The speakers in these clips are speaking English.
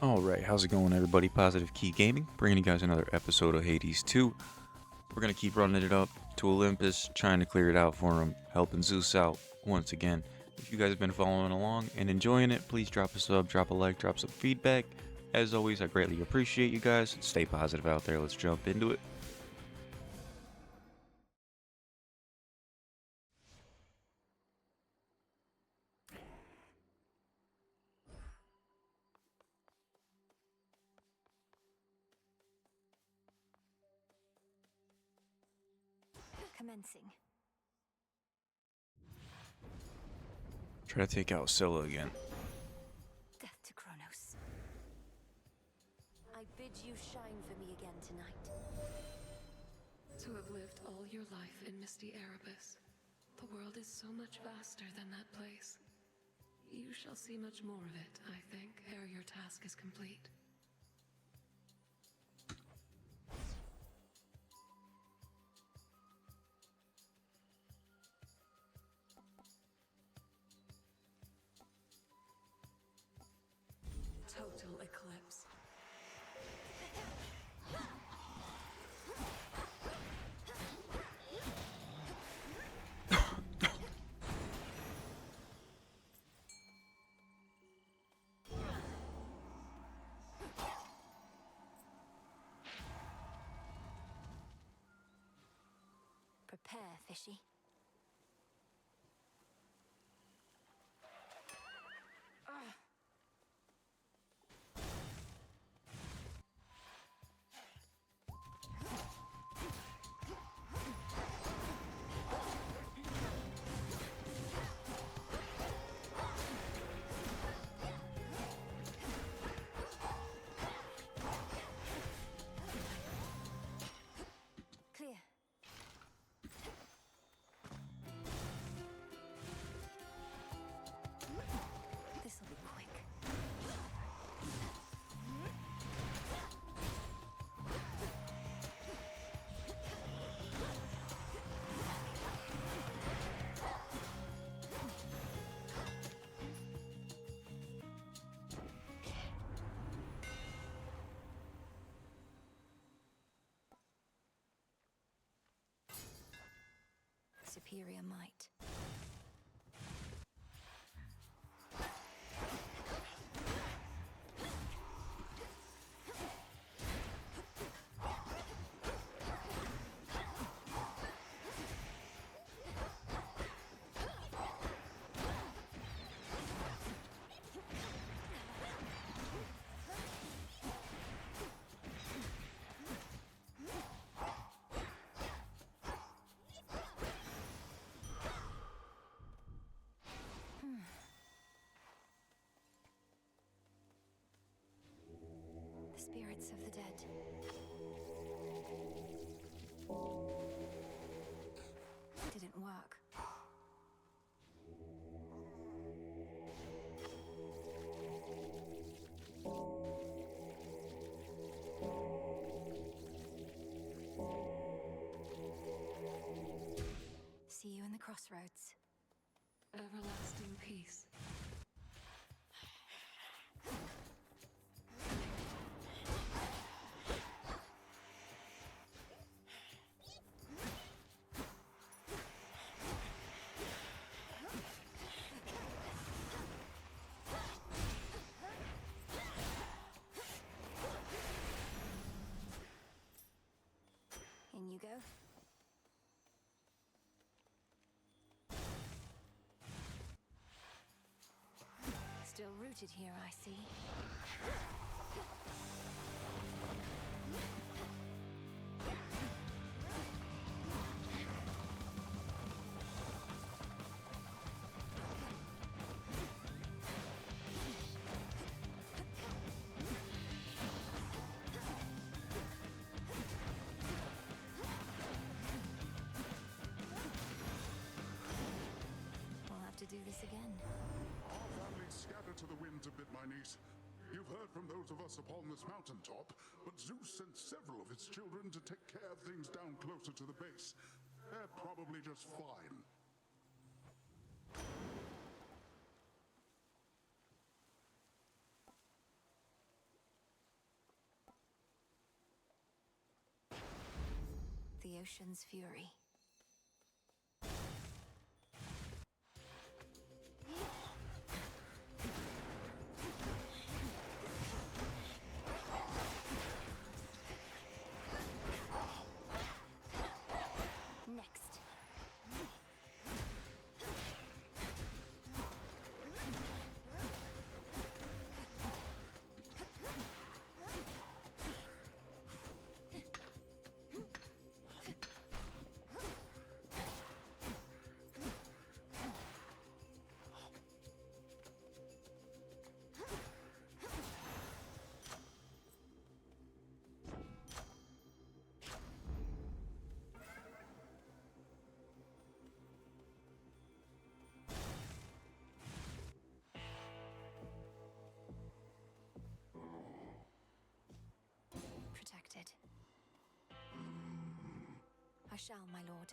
Alright, how's it going, everybody? Positive Key Gaming, bringing you guys another episode of Hades 2. We're gonna keep running it up to Olympus, trying to clear it out for him, helping Zeus out once again. If you guys have been following along and enjoying it, please drop a sub, drop a like, drop some feedback. As always, I greatly appreciate you guys. Stay positive out there. Let's jump into it. Commencing. Try to take out Scylla again. Death to Kronos. I bid you shine for me again tonight. To have lived all your life in misty Erebus, the world is so much vaster than that place. You shall see much more of it, I think, ere your task is complete. Total eclipse. Prepare, fishy. Clear. This'll be quick. Superior might. The spirits of the dead. Didn't work. See you in the crossroads. Everlasting peace. In you go. Still rooted here, I see. We'll have to do this again. Our families scatter to the winds a bit, my niece. You've heard from those of us upon this mountaintop, but Zeus sent several of his children to take care of things down closer to the base. They're probably just fine. the ocean's fury. Next. Protected. I shall, my lord.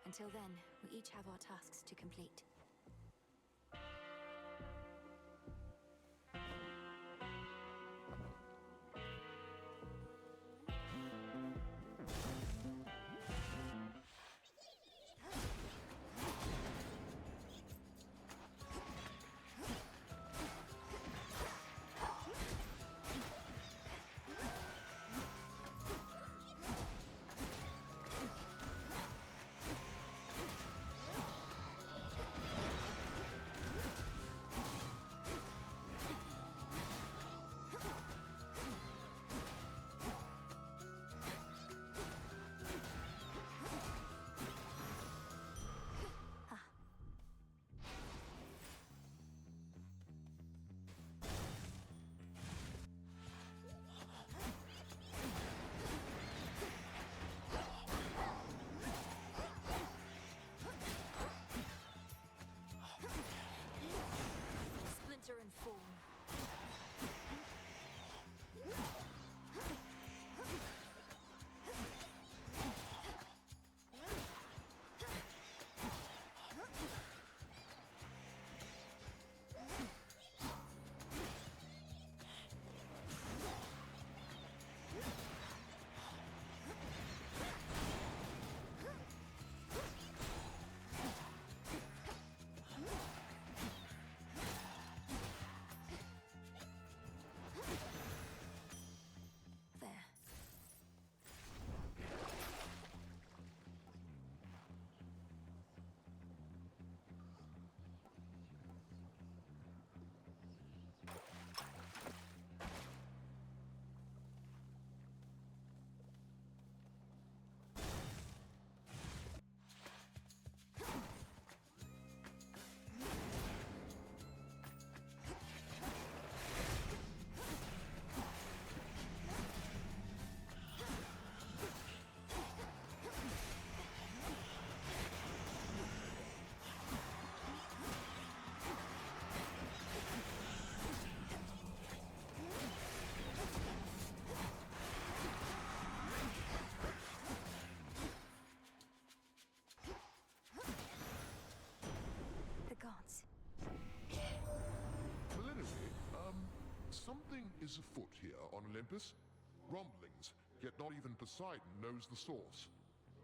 Until then, we each have our tasks to complete. Splinter and fall. There. The gods. Preliminary, something is afoot here on Olympus. Rumblings, yet not even Poseidon knows the source.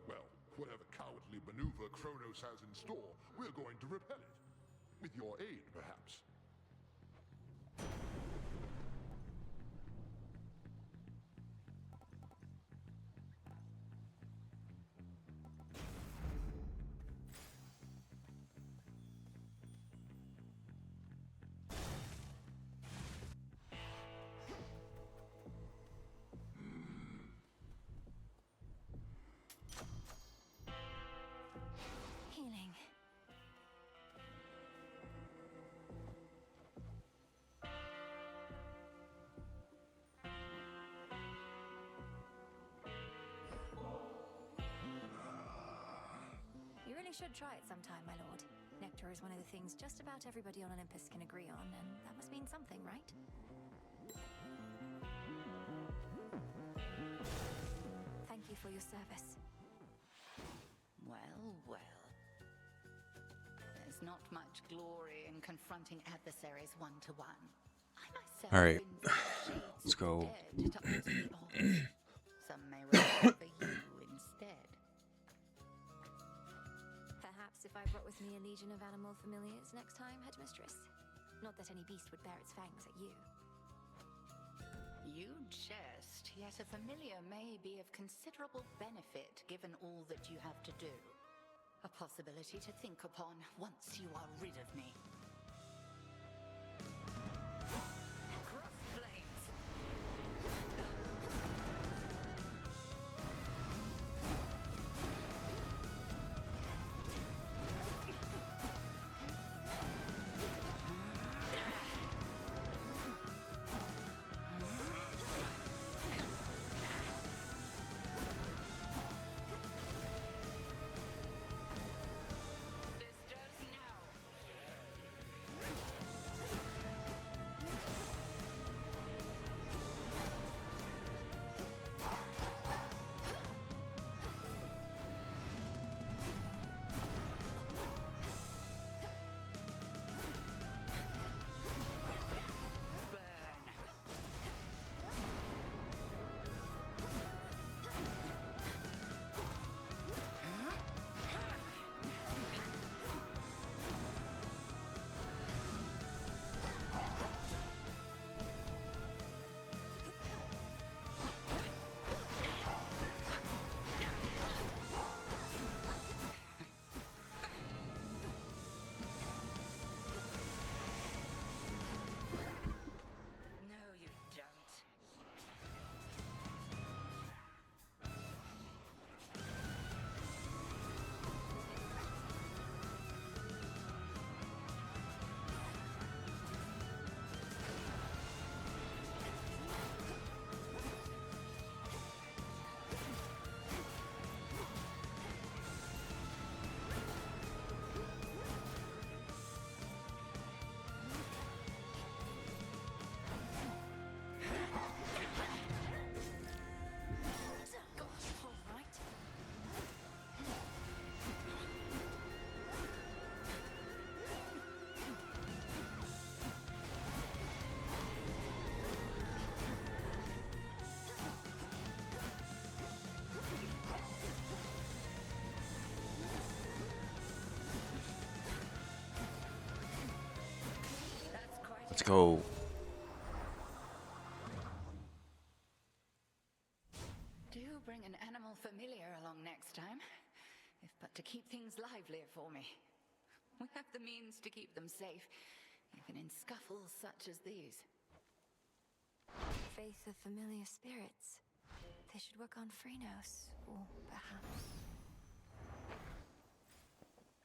Well, whatever cowardly maneuver Kronos has in store, we're going to repel it. With your aid, perhaps. Healing. You really should try it sometime, my lord. Nectar is one of the things just about everybody on Olympus can agree on, and that must mean something, right? Thank you for your service. Well, well. There's not much glory in confronting adversaries one-to-one. I myself All right. been shades Let's of the go. dead to utter the odds. Some may remember you instead. I brought with me a legion of animal familiars next time, Headmistress? Not that any beast would bear its fangs at you. You jest, yet a familiar may be of considerable benefit given all that you have to do. A possibility to think upon once you are rid of me. Cross flames! Sisters, now! No, you don't. Gosh, all right. That's quite Let's go. Do bring an animal familiar along next time, if but to keep things livelier for me. We have the means to keep them safe, even in scuffles such as these. Faith of familiar spirits. They should work on Phrynos, or perhaps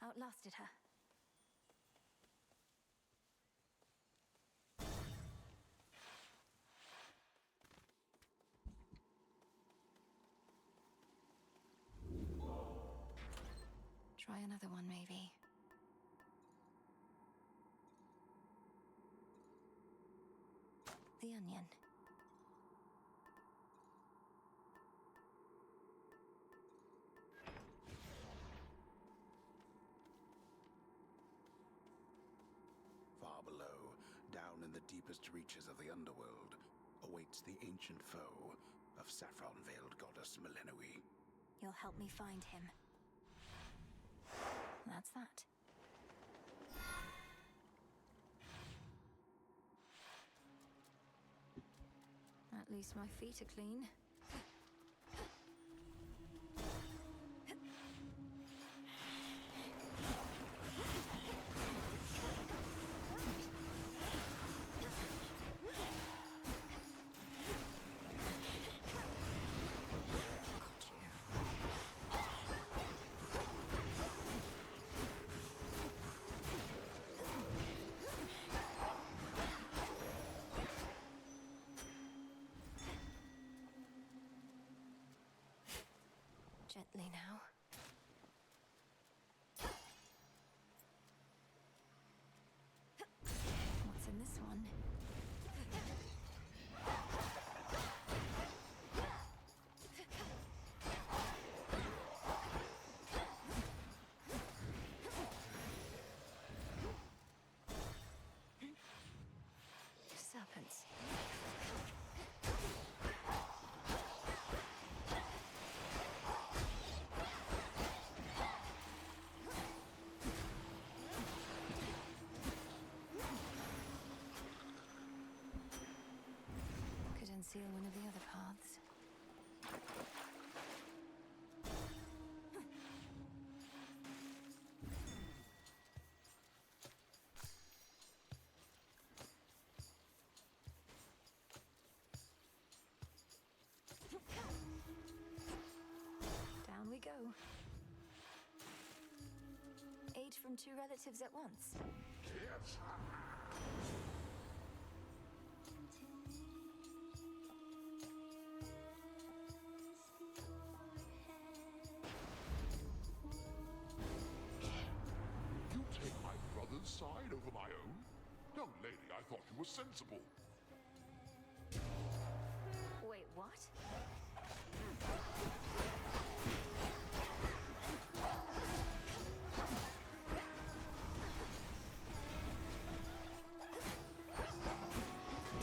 outlasted her. Try another one, maybe. The onion. Far below, down in the deepest reaches of the underworld, awaits the ancient foe of saffron-veiled goddess Melinoe. You'll help me find him. That's that. At least my feet are clean. Gently now. What's in this one? Serpents. conceal one of the other paths. Down we go. Aid from two relatives at once. Yes. You take my brother's side over my own? Young lady, I thought you were sensible. Wait, what?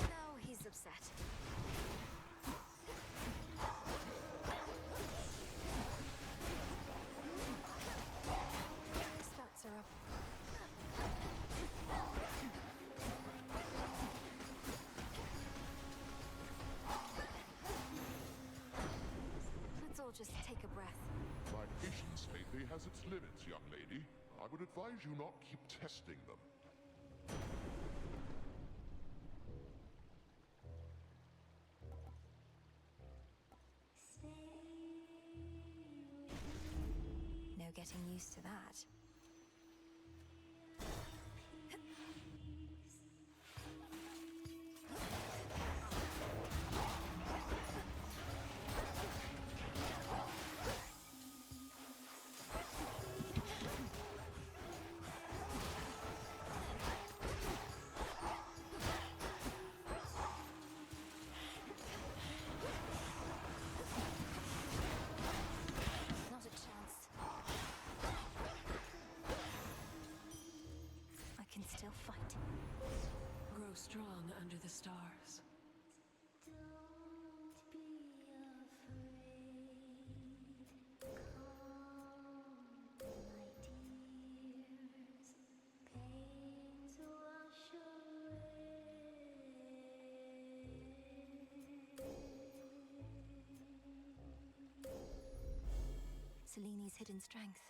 Now he's upset. Spouts are up. Let's all just take a breath. My patience lately has its limits, young lady. I would advise you not keep testing them. No getting used to that. Not a chance. I can still fight. Grow strong under the stars. Seleni's hidden strength.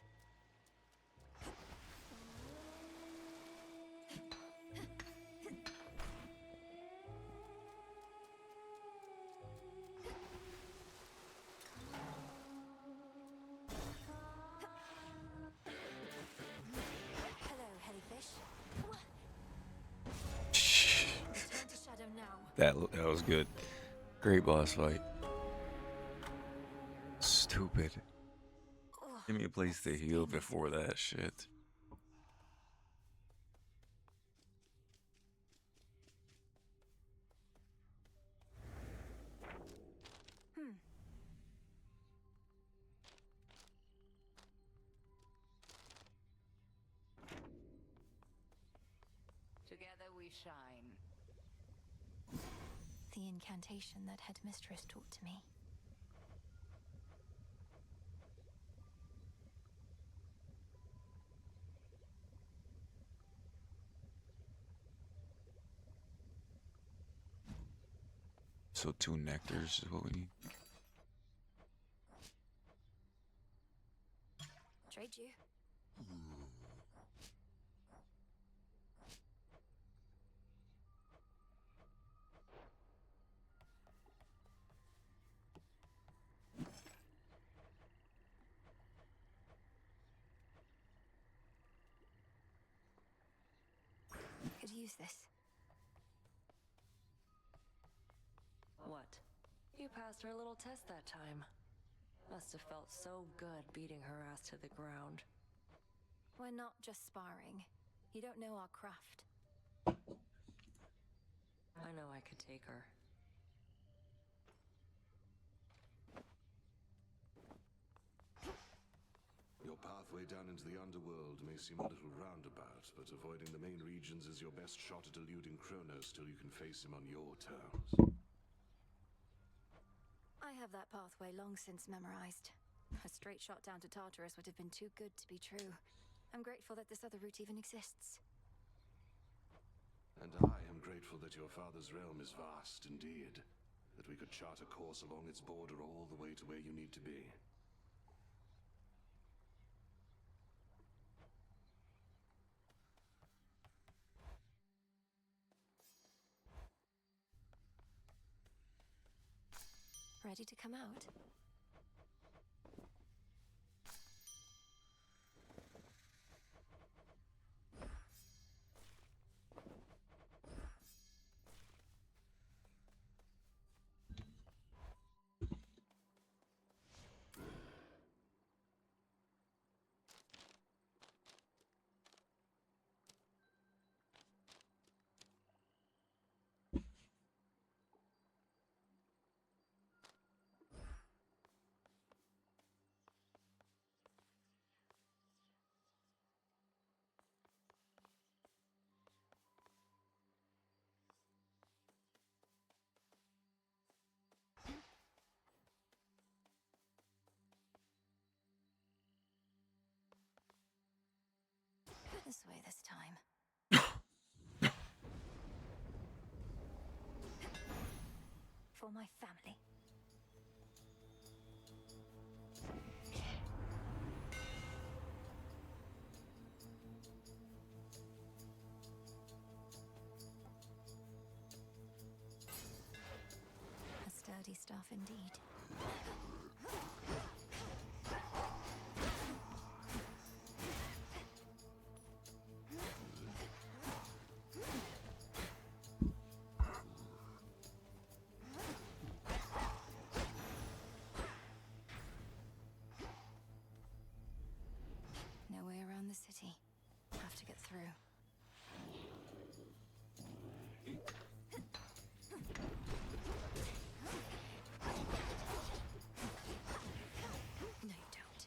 Hello, Hellyfish. Return to shadow now. That was good. Great boss fight. Stupid. Give me a place to heal before that shit. Together we shine. The incantation that headmistress taught to me. So 2 nectars is what we need. Trade you. Could use this. What? You passed her little test that time. Must have felt so good beating her ass to the ground. We're not just sparring. You don't know our craft. I know I could take her. Your pathway down into the underworld may seem a little roundabout, but avoiding the main regions is your best shot at eluding Kronos till you can face him on your terms. I have that pathway long since memorized. A straight shot down to Tartarus would have been too good to be true. I'm grateful that this other route even exists. And I am grateful that your father's realm is vast indeed. that we could chart a course along its border all the way to where you need to be. Ready to come out? This way this time. For my family. A sturdy staff indeed. No way around the city. Have to get through. No, you don't.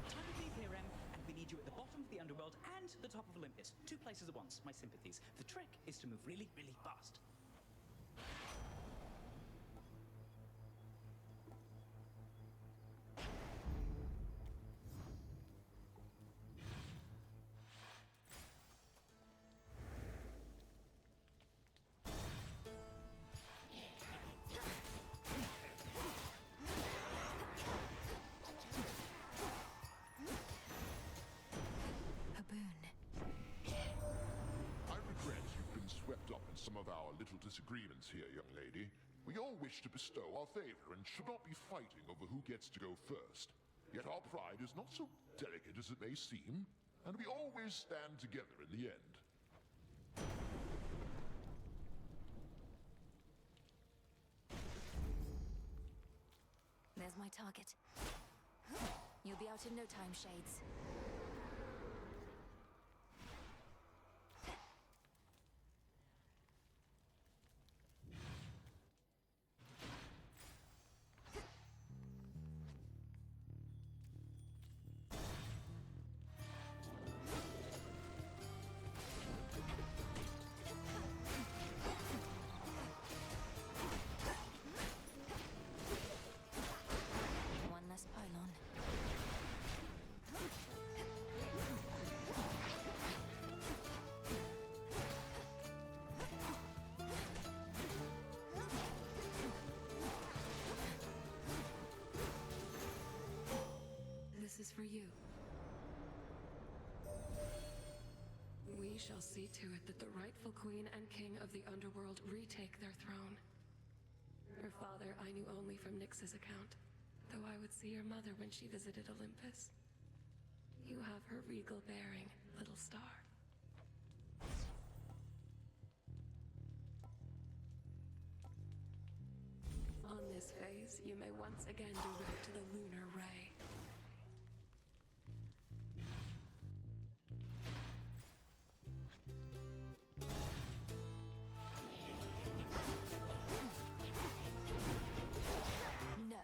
Time to leave here, Em, and we need you at the bottom of the underworld and the top of Olympus. 2 places at once, my sympathies. The trick is to move really, really fast. A boon. I regret you've been swept up in some of our little disagreements here, young lady. We all wish to bestow our favor and should not be fighting over who gets to go first. Yet our pride is not so delicate as it may seem, and we always stand together in the end. There's my target. You'll be out in no time, Shades. One less pylon. This is for you. We shall see to it that the rightful queen and king of the underworld retake their throne. Her father I knew only from Nyx's account, though I would see your mother when she visited Olympus. You have her regal bearing, little star. On this phase, you may once again direct the lunar ray. No.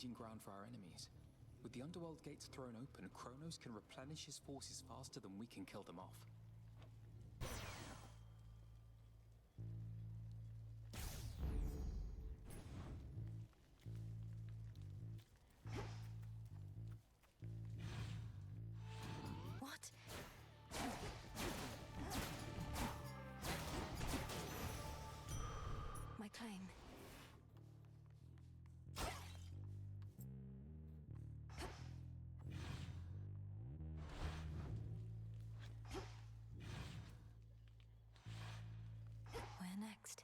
staging ground for our enemies. With the underworld gates thrown open, Kronos can replenish his forces faster than we can kill them off. What? My claim. Where next?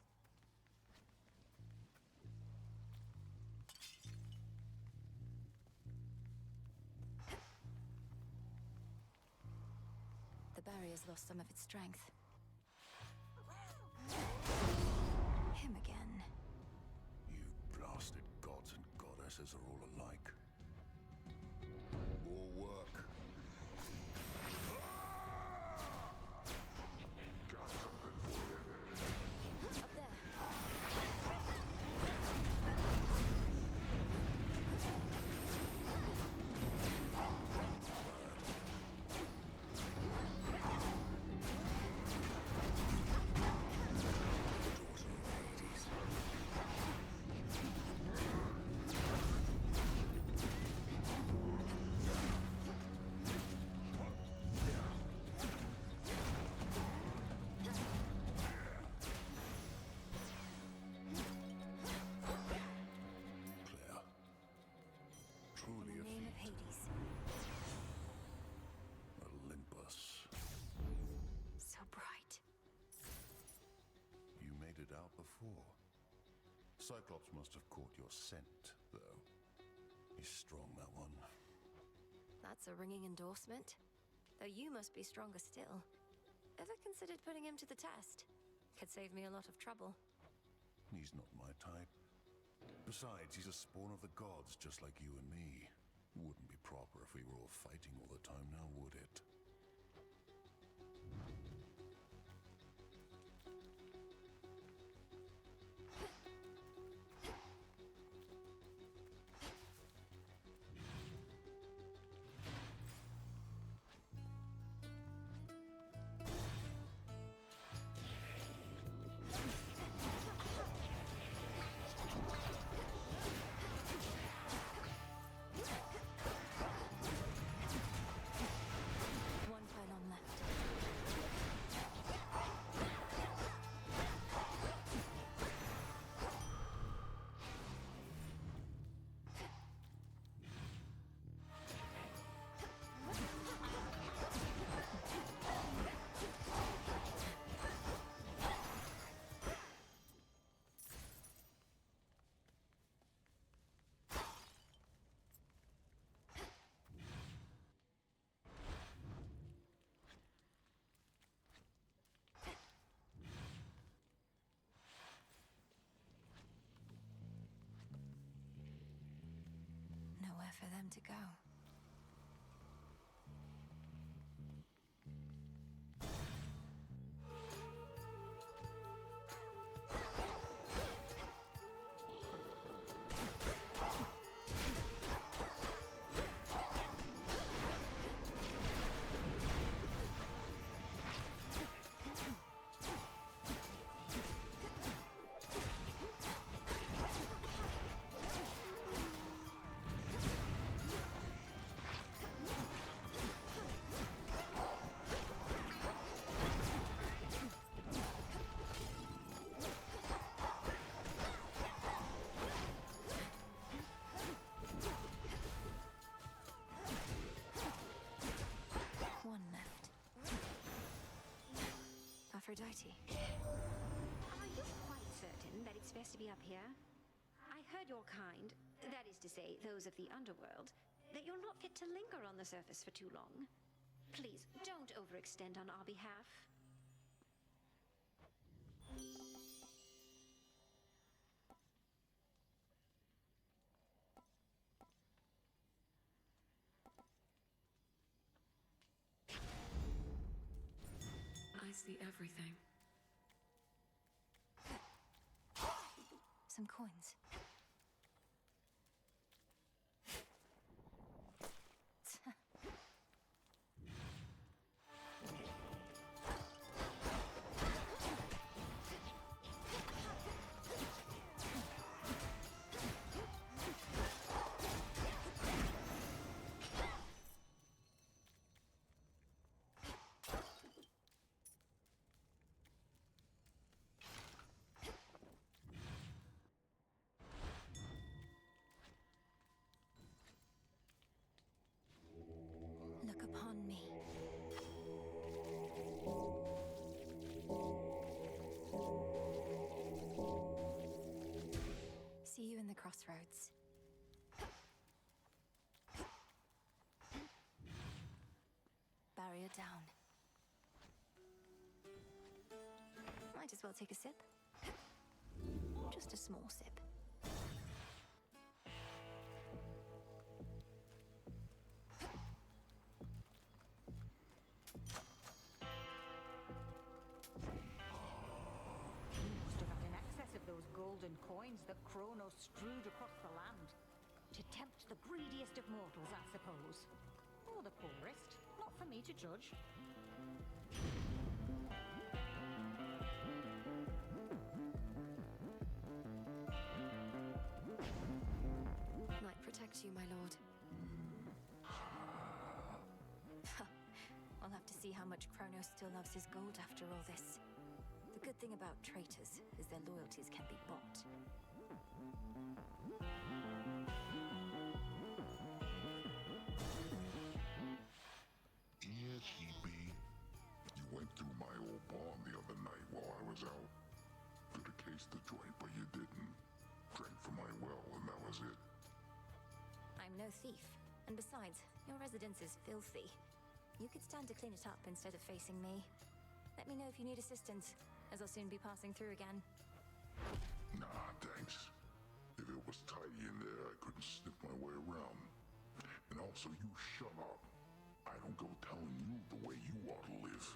The barrier's lost some of its strength. Him again. You blasted gods and goddesses are all alike. More work. Got something for you. Up there. Claire. Truly In a the name of feat. Hades. Olympus. So bright. You made it out before. Cyclops must have caught your scent, though. He's strong, that one. That's a ringing endorsement. Though you must be stronger still. Ever considered putting him to the test? Could save me a lot of trouble. He's not my type. Besides, he's a spawn of the gods, just like you and me. Wouldn't be proper if we were all fighting all the time now, would it? One pylon left. Nowhere for them to go. One left. Aphrodite. Are you quite certain that it's best to be up here? I heard your kind, that is to say, those of the underworld, that you're not fit to linger on the surface for too long. Please, don't overextend on our behalf. I see everything. Some coins. crossroads. Barrier down. Might as well take a sip. Just a small sip. Must have had an excess of those golden coins that Kronos strewed across the land. To tempt the greediest of mortals, I suppose. Or the poorest. Not for me to judge. Might protect you, my lord. I'll have to see how much Kronos still loves his gold after all this. The good thing about traitors is their loyalties can be bought. Yes, he be. You went through my old barn the other night while I was out. Could have cased the joint, but you didn't. Drank from my well, and that was it. I'm no thief. And besides, your residence is filthy. You could stand to clean it up instead of facing me. Let me know if you need assistance, as I'll soon be passing through again. Nah, thanks. If it was tidy in there, I couldn't sniff my way around. And also, you shut up. I don't go telling you the way you ought to live.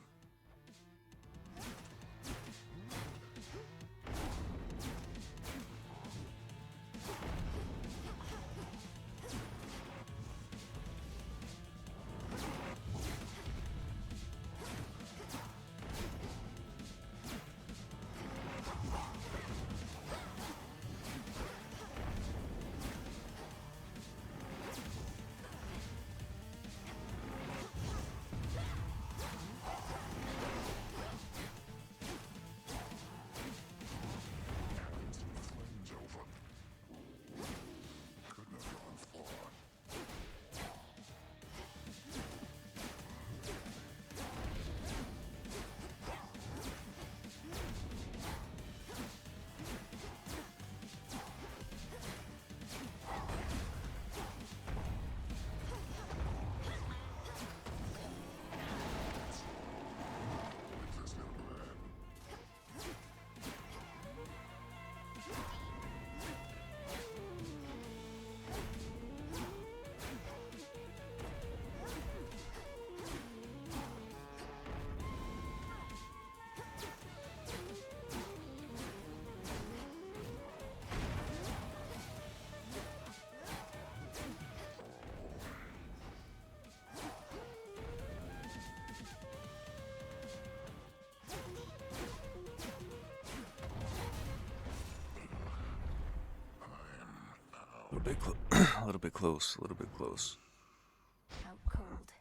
A little bit close, a little bit close. Out cold.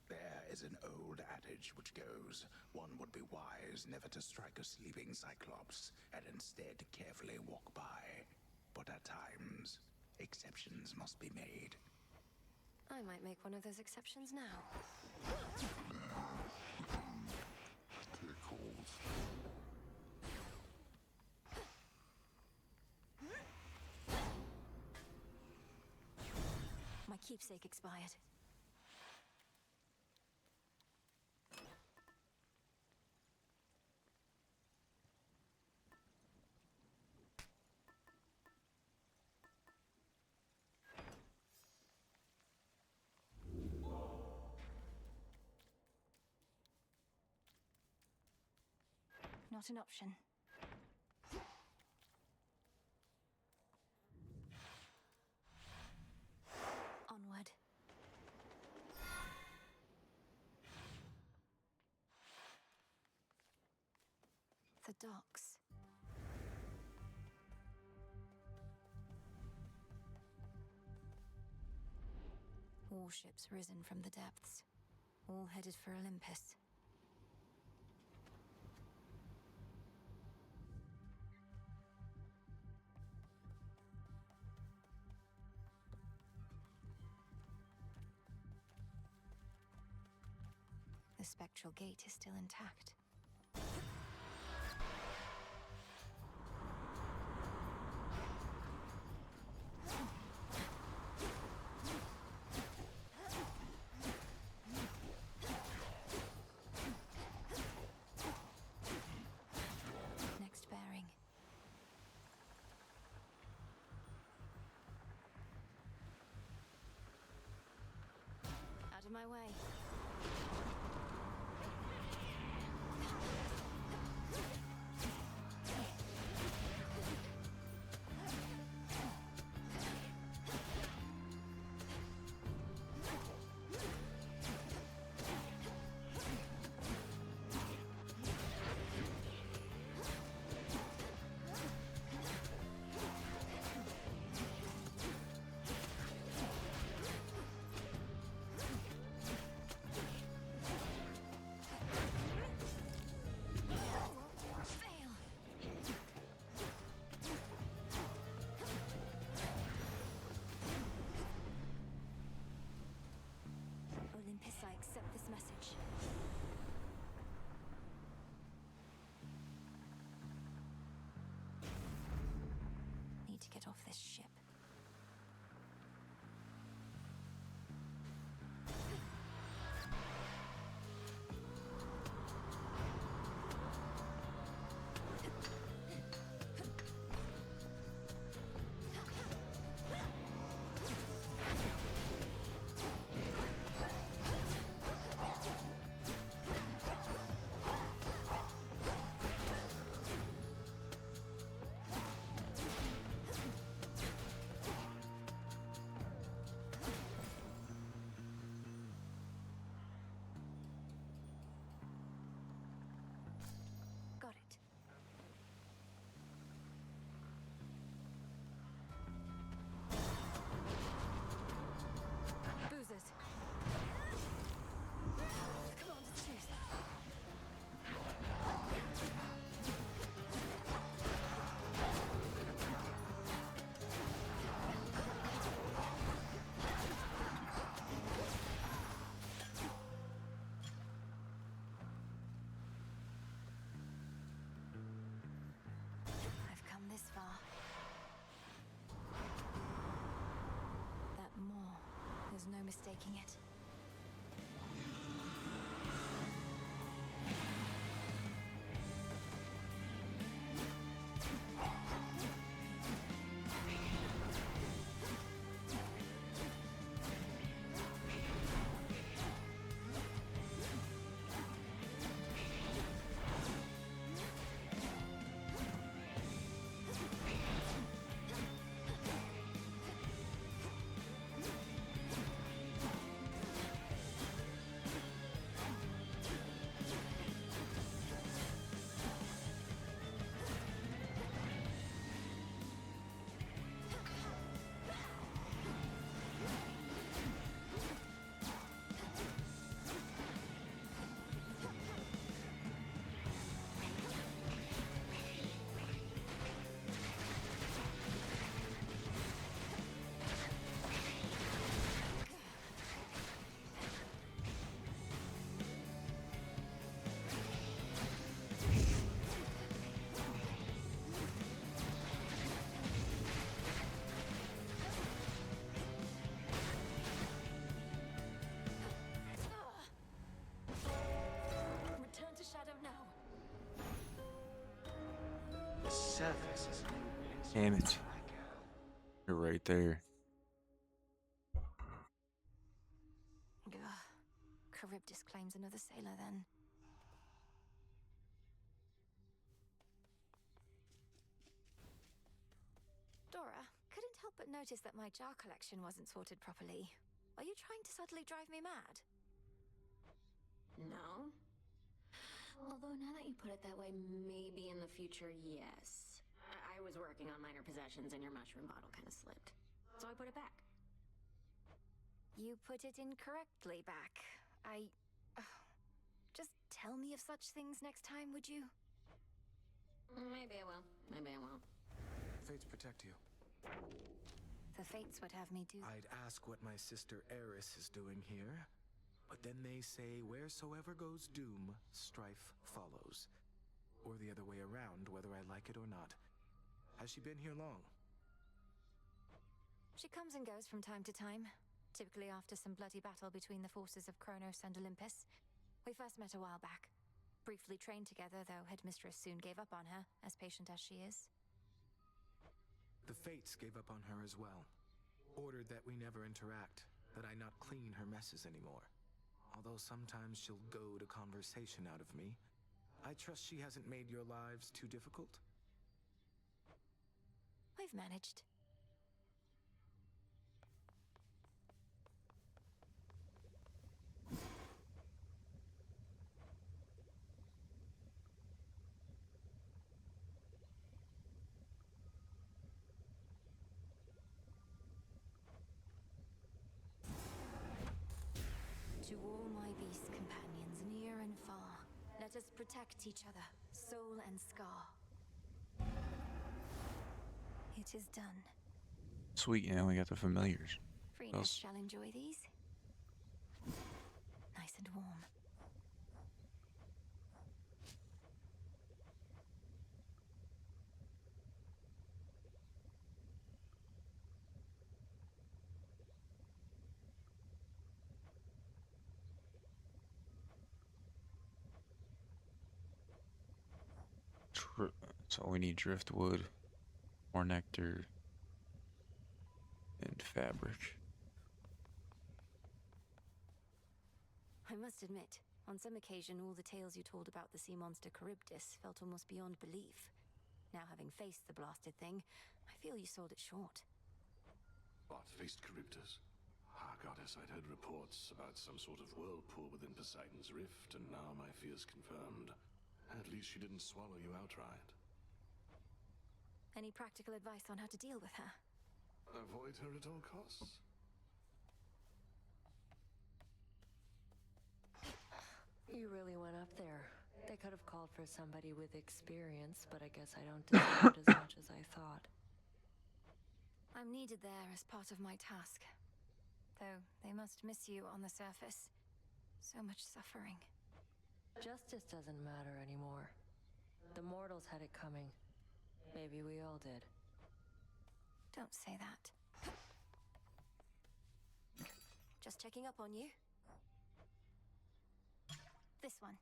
There is an old adage which goes, one would be wise never to strike a sleeping cyclops, and instead carefully walk by. But at times, exceptions must be made. I might make one of those exceptions now. Tickles. My keepsake expired. Not an option. Onward. The docks. Warships risen from the depths, all headed for Olympus. The spectral gate is still intact. Next bearing. Out of my way. Olympus, I accept this message. Need to get off this ship. Got it. Boozers. Come on, let's choose. I've come this far. That maw, there's no mistaking it. Return to Shadow now. The surface is new. Damn it. You're right there. Ugh. Charybdis claims another sailor then. Dora, couldn't help but notice that my jar collection wasn't sorted properly. Are you trying to subtly drive me mad? No. Although now that you put it that way, maybe in the future, yes. I was working on minor possessions and your mushroom bottle kind of slipped. So I put it back. You put it incorrectly back. Just tell me of such things next time, would you? Maybe I will. Maybe I won't. Fates protect you. The fates would have me do. I'd ask what my sister Eris is doing here, But then they say, wheresoever goes doom, strife follows. Or the other way around, whether I like it or not. Has she been here long? She comes and goes from time to time, typically after some bloody battle between the forces of Kronos and Olympus. We first met a while back. Briefly trained together, though Headmistress soon gave up on her, as patient as she is. The Fates gave up on her as well. Ordered that we never interact, that I not clean her messes anymore. Although sometimes she'll goad a conversation out of me. I trust she hasn't made your lives too difficult? We've managed. To all my beast companions, near and far, let us protect each other, soul and scar. It is done. Sweet, yeah, we got the familiars. Freeness shall enjoy these. Nice and warm. So we need driftwood, more nectar, and fabric. I must admit, on some occasion all the tales you told about the sea monster Charybdis felt almost beyond belief. Now having faced the blasted thing, I feel you sold it short. What, faced Charybdis? Ah, goddess, I'd heard reports about some sort of whirlpool within Poseidon's rift, and now my fears confirmed. At least she didn't swallow you outright. Any practical advice on how to deal with her? Avoid her at all costs? You really went up there. They could have called for somebody with experience, but I guess I don't deserve it as much as I thought. I'm needed there as part of my task. Though they must miss you on the surface. So much suffering. Justice doesn't matter anymore. The mortals had it coming. Maybe we all did. Don't say that. Just checking up on you. This one.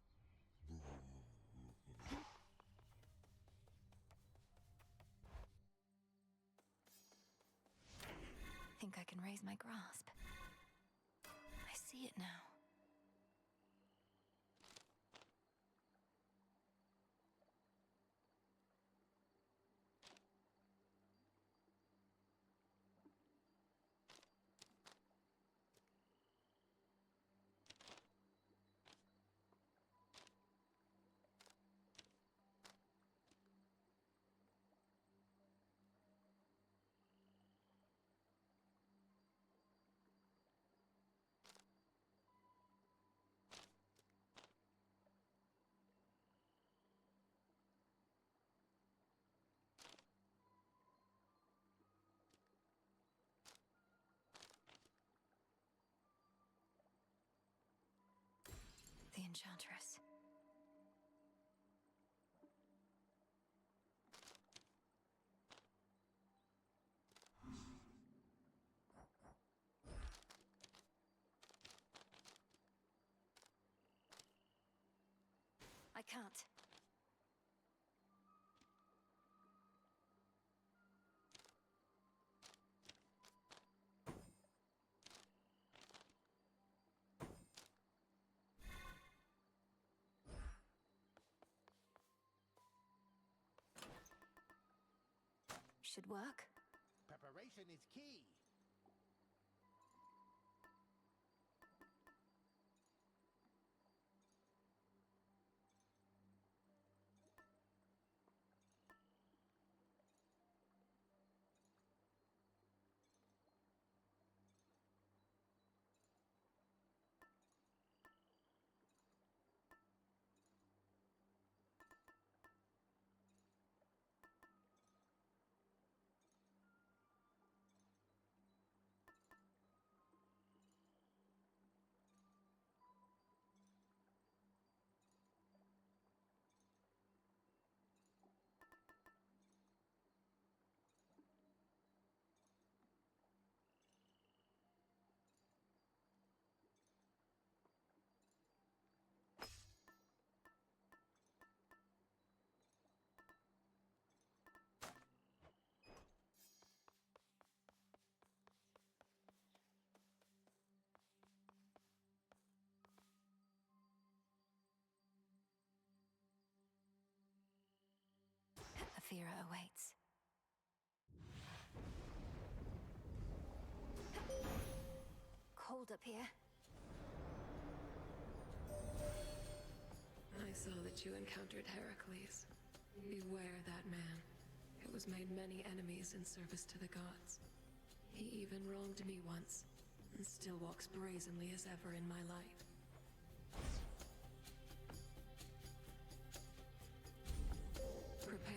Think I can raise my grasp. I see it now. The Enchantress. I can't. Should work. Preparation is key. clearer awaits. Cold up here. I saw that you encountered Heracles. Beware that man. It was made many enemies in service to the gods. He even wronged me once, and still walks brazenly as ever in my light. Prepare.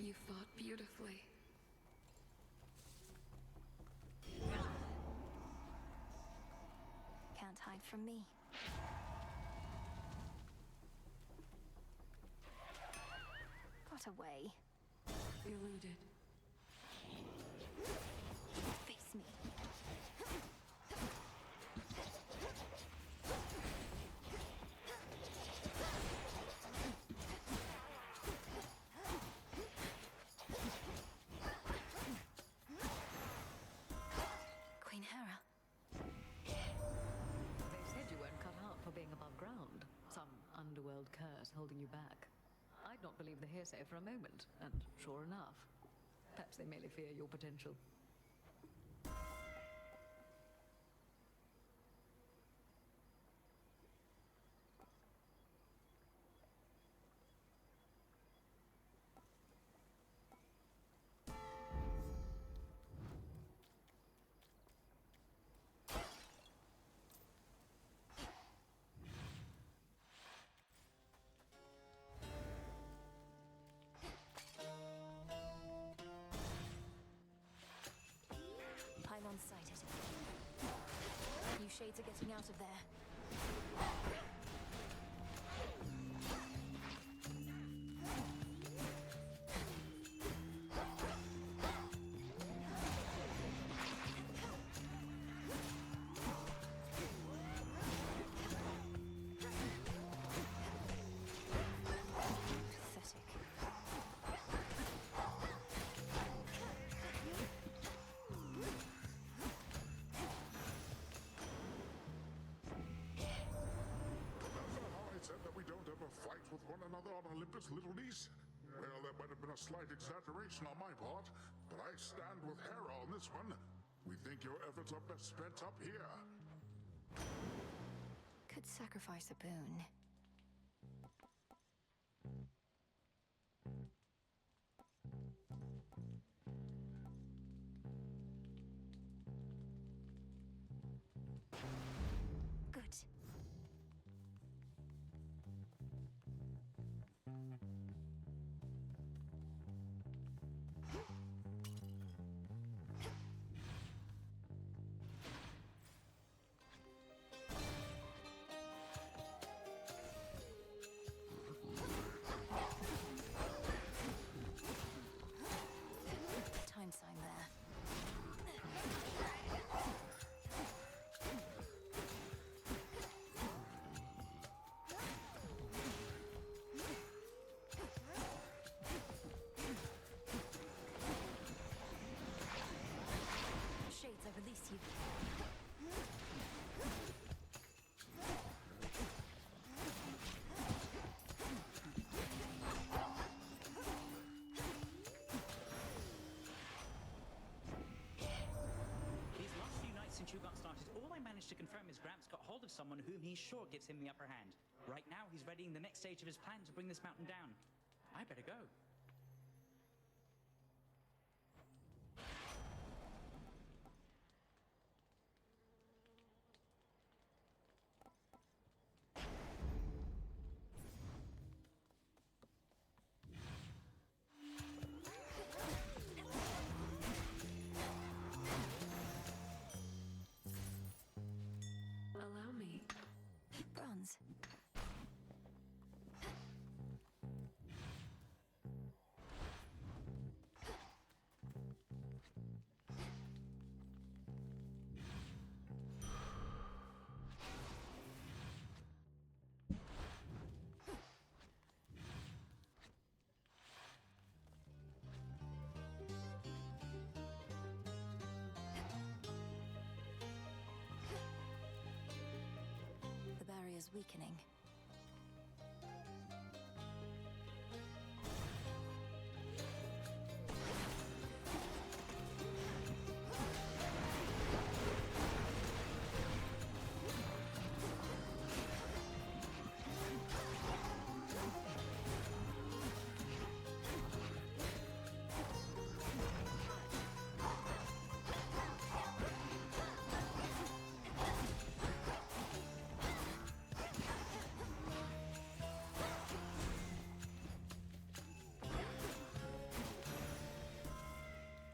You fought beautifully. Can't hide from me. Got away. Eluded. Face me. Queen Hera. They said you weren't cut out for being above ground. Some underworld curse holding you back. I'd not believe the hearsay for a moment, and sure enough, perhaps they merely fear your potential. Pylon sighted. You shades are getting out of there. Pathetic. Said that we don't ever fight with one another on Olympus, little niece? Well, that might have been a slight exaggeration on my part, but I stand with Hera on this one. We think your efforts are best spent up here. Could sacrifice a boon. Good. Time sign there. Shades, I release you. These last few nights since you got started, all I managed to confirm is Gramps got hold of someone whom he's sure gives him the upper hand. Right now, he's readying the next stage of his plan to bring this mountain down. I better go. Allow me. Bronze. is weakening.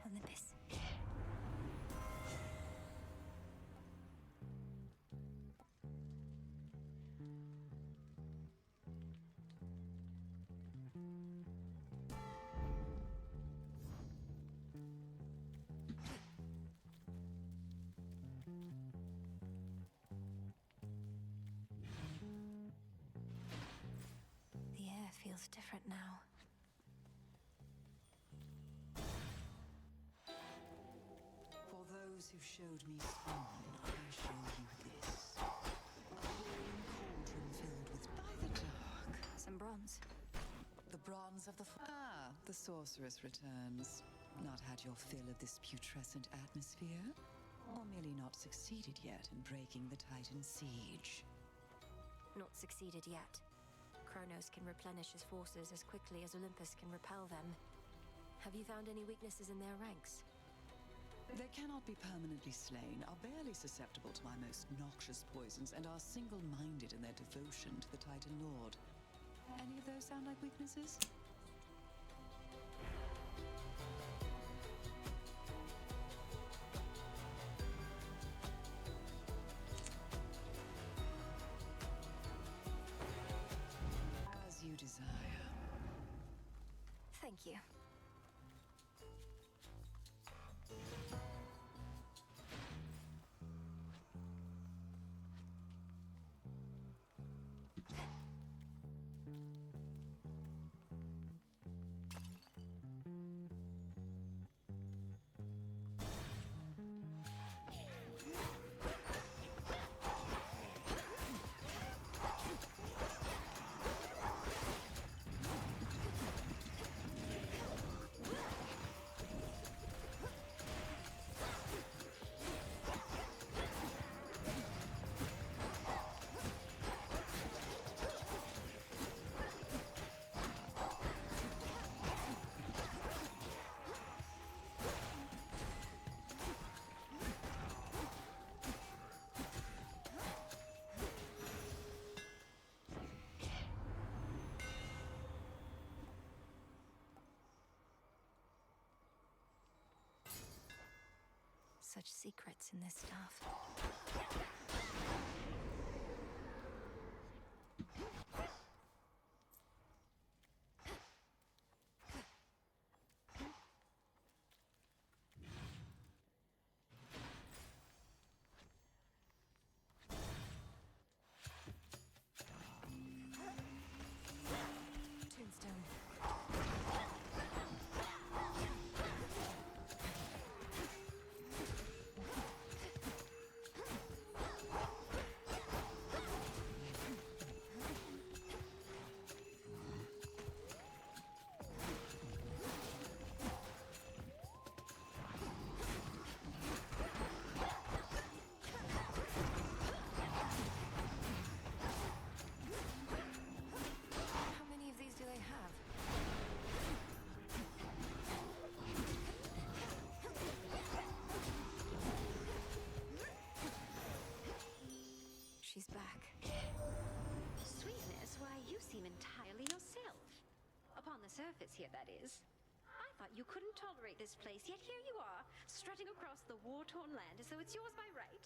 Olympus. The air feels different now. For those who showed me scorn, I show you this. A boiling cauldron filled with by the dark. Some bronze. The bronze of the... the sorceress returns. Not had your fill of this putrescent atmosphere? Or merely not succeeded yet in breaking the Titan siege? Not succeeded yet. Kronos can replenish his forces as quickly as Olympus can repel them. Have you found any weaknesses in their ranks? They cannot be permanently slain, are barely susceptible to my most noxious poisons, and are single-minded in their devotion to the Titan Lord. Any of those sound like weaknesses? As you desire. Thank you. Such secrets in this stuff. Tombstone. How many of these do they have? She's back. Sweetness, why, you seem entirely yourself. Upon the surface here, that is. I thought you couldn't tolerate this place, yet here you are, strutting across the war-torn land as though it's yours by right.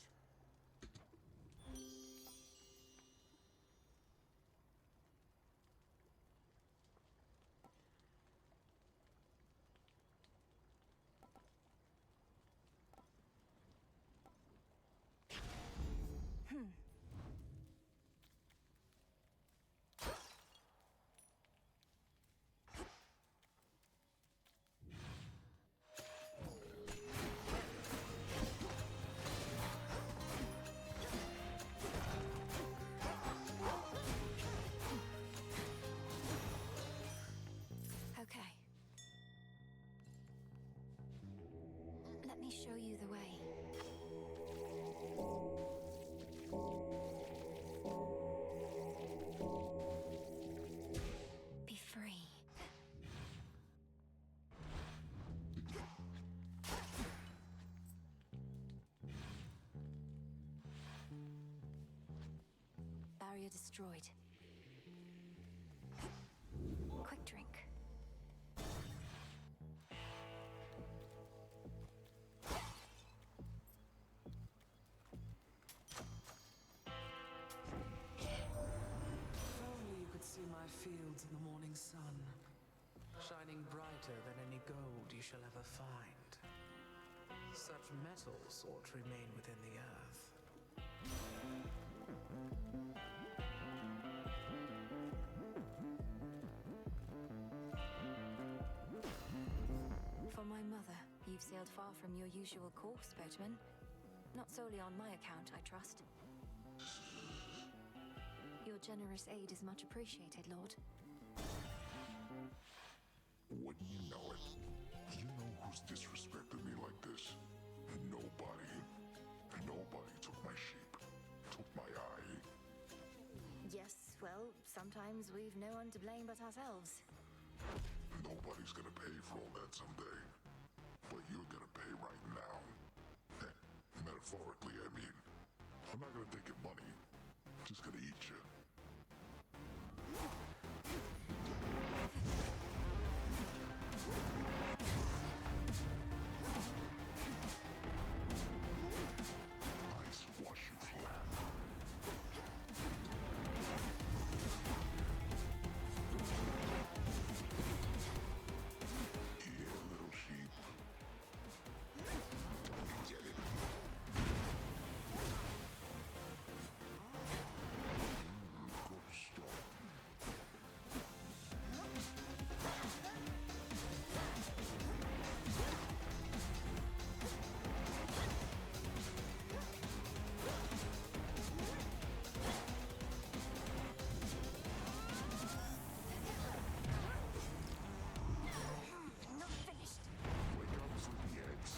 barrier destroyed. Quick drink. If only you could see my fields in the morning sun, shining brighter than any gold you shall ever find. Such metals ought to remain within the earth. For my mother, you've sailed far from your usual course, boatman. Not solely on my account, I trust. Your generous aid is much appreciated, Lord. Wouldn't you know it? You know who's disrespected me like this? Nobody. Nobody took my sheep. Took my eye. Yes, well, sometimes we've no one to blame but ourselves. Nobody's gonna pay for all that someday. But you're gonna pay right now. Metaphorically, I mean. I'm not gonna take your money. I'm just gonna eat you. I squash you flat. Yeah, little sheep. Get it? Good stuff. Not finished. Wake up, sleepyheads.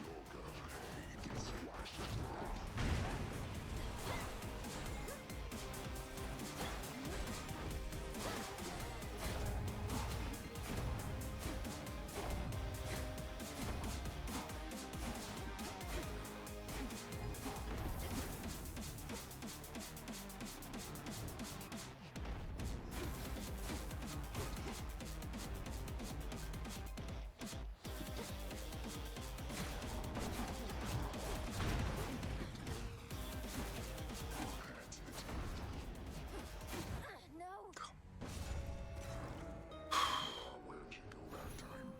You're gonna pay. Get squashed. That's it. No! Where'd you go that time?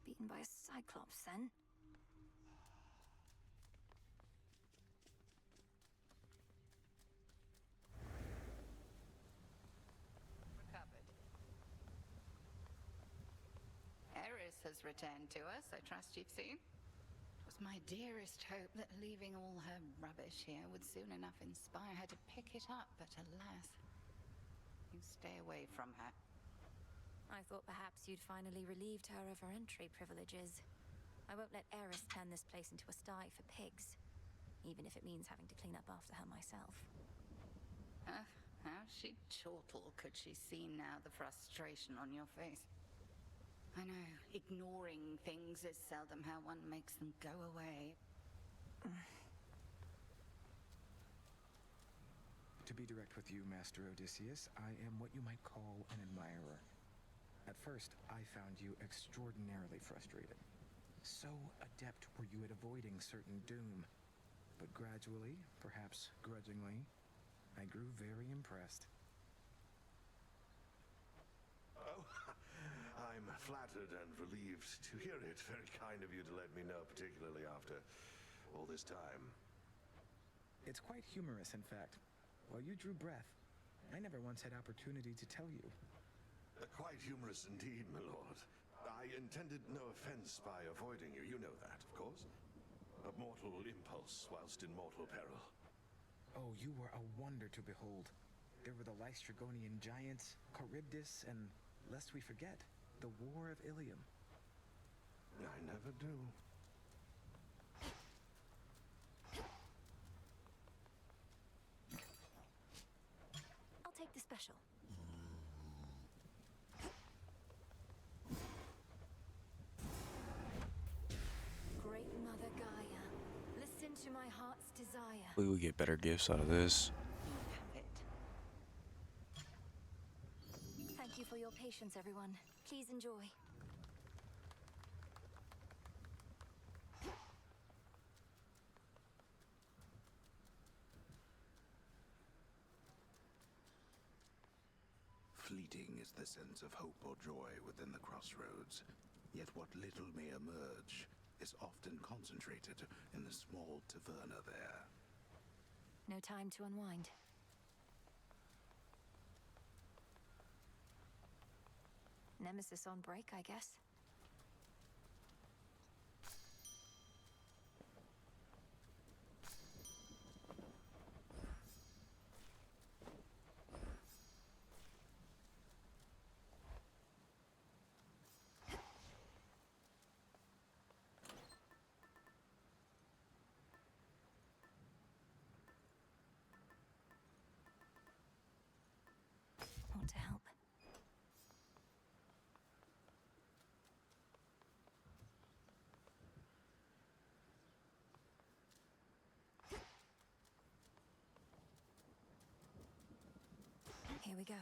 Beaten by a cyclops, then? Recovered. Eris has returned to us, I trust you've seen. It was my dearest hope that leaving all her rubbish here would soon enough inspire her to pick it up, but alas, you stay away from her. I thought perhaps you'd finally relieved her of her entry privileges. I won't let Eris turn this place into a sty for pigs, even if it means having to clean up after her myself. How she chortle could she see now the frustration on your face? I know, ignoring things is seldom how one makes them go away. To be direct with you, Master Odysseus, I am what you might call an admirer. At first, I found you extraordinarily frustrated. So adept were you at avoiding certain doom. But gradually, perhaps grudgingly, I grew very impressed. Oh, I'm flattered and relieved to hear it. Very kind of you to let me know, particularly after all this time. It's quite humorous, in fact. While you drew breath, I never once had opportunity to tell you. Quite humorous indeed, my lord. I intended no offense by avoiding you. You know that, of course. A mortal impulse whilst in mortal peril. Oh, you were a wonder to behold. There were the Lystragonian giants, Charybdis, and, lest we forget, the War of Ilium. I never do. I'll take the special. Great Mother Gaia, listen to my heart's desire. We would get better gifts out of this. Thank you for your patience, everyone. Please enjoy. Fleeting is the sense of hope or joy within the crossroads, yet what little may emerge is often concentrated in the small taverna there. No time to unwind. Nemesis on break, I guess. Want to help? Here we go.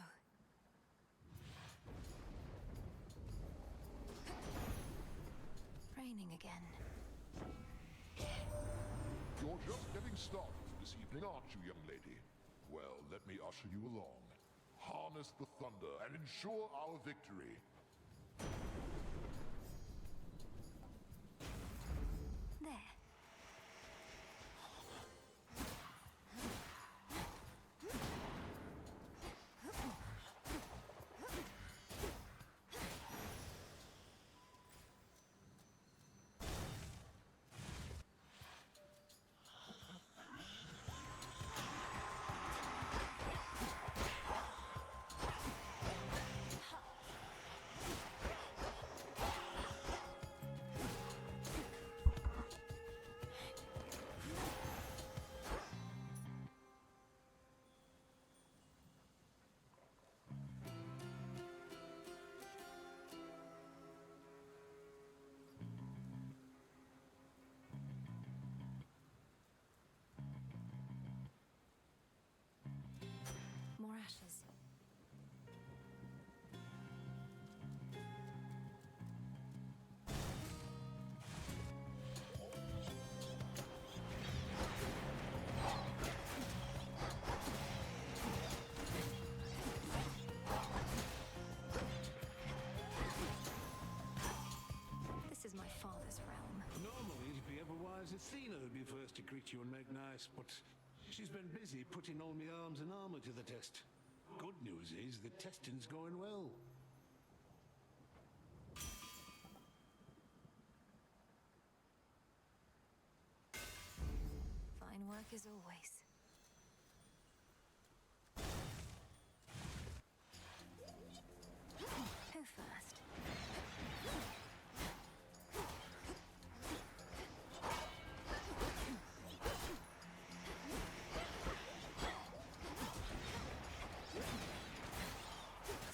Raining again. You're just getting started this evening, aren't you, young lady? Well, let me usher you along. Harness the thunder and ensure our victory. There. More ashes. This is my father's realm. Normally it'd be otherwise Athena who'd be first to greet you and make nice, but she's been busy putting all my arms and armor to the test. Good news is the testing's going well. Fine work as always. Who first?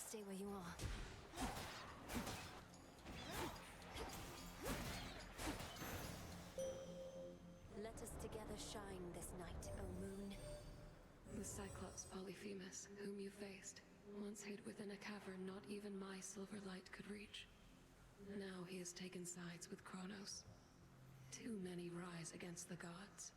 Stay where you are. Let us together shine this night, O moon. The Cyclops Polyphemus, whom you faced, once hid within a cavern not even my silver light could reach. Now he has taken sides with Kronos. Too many rise against the gods.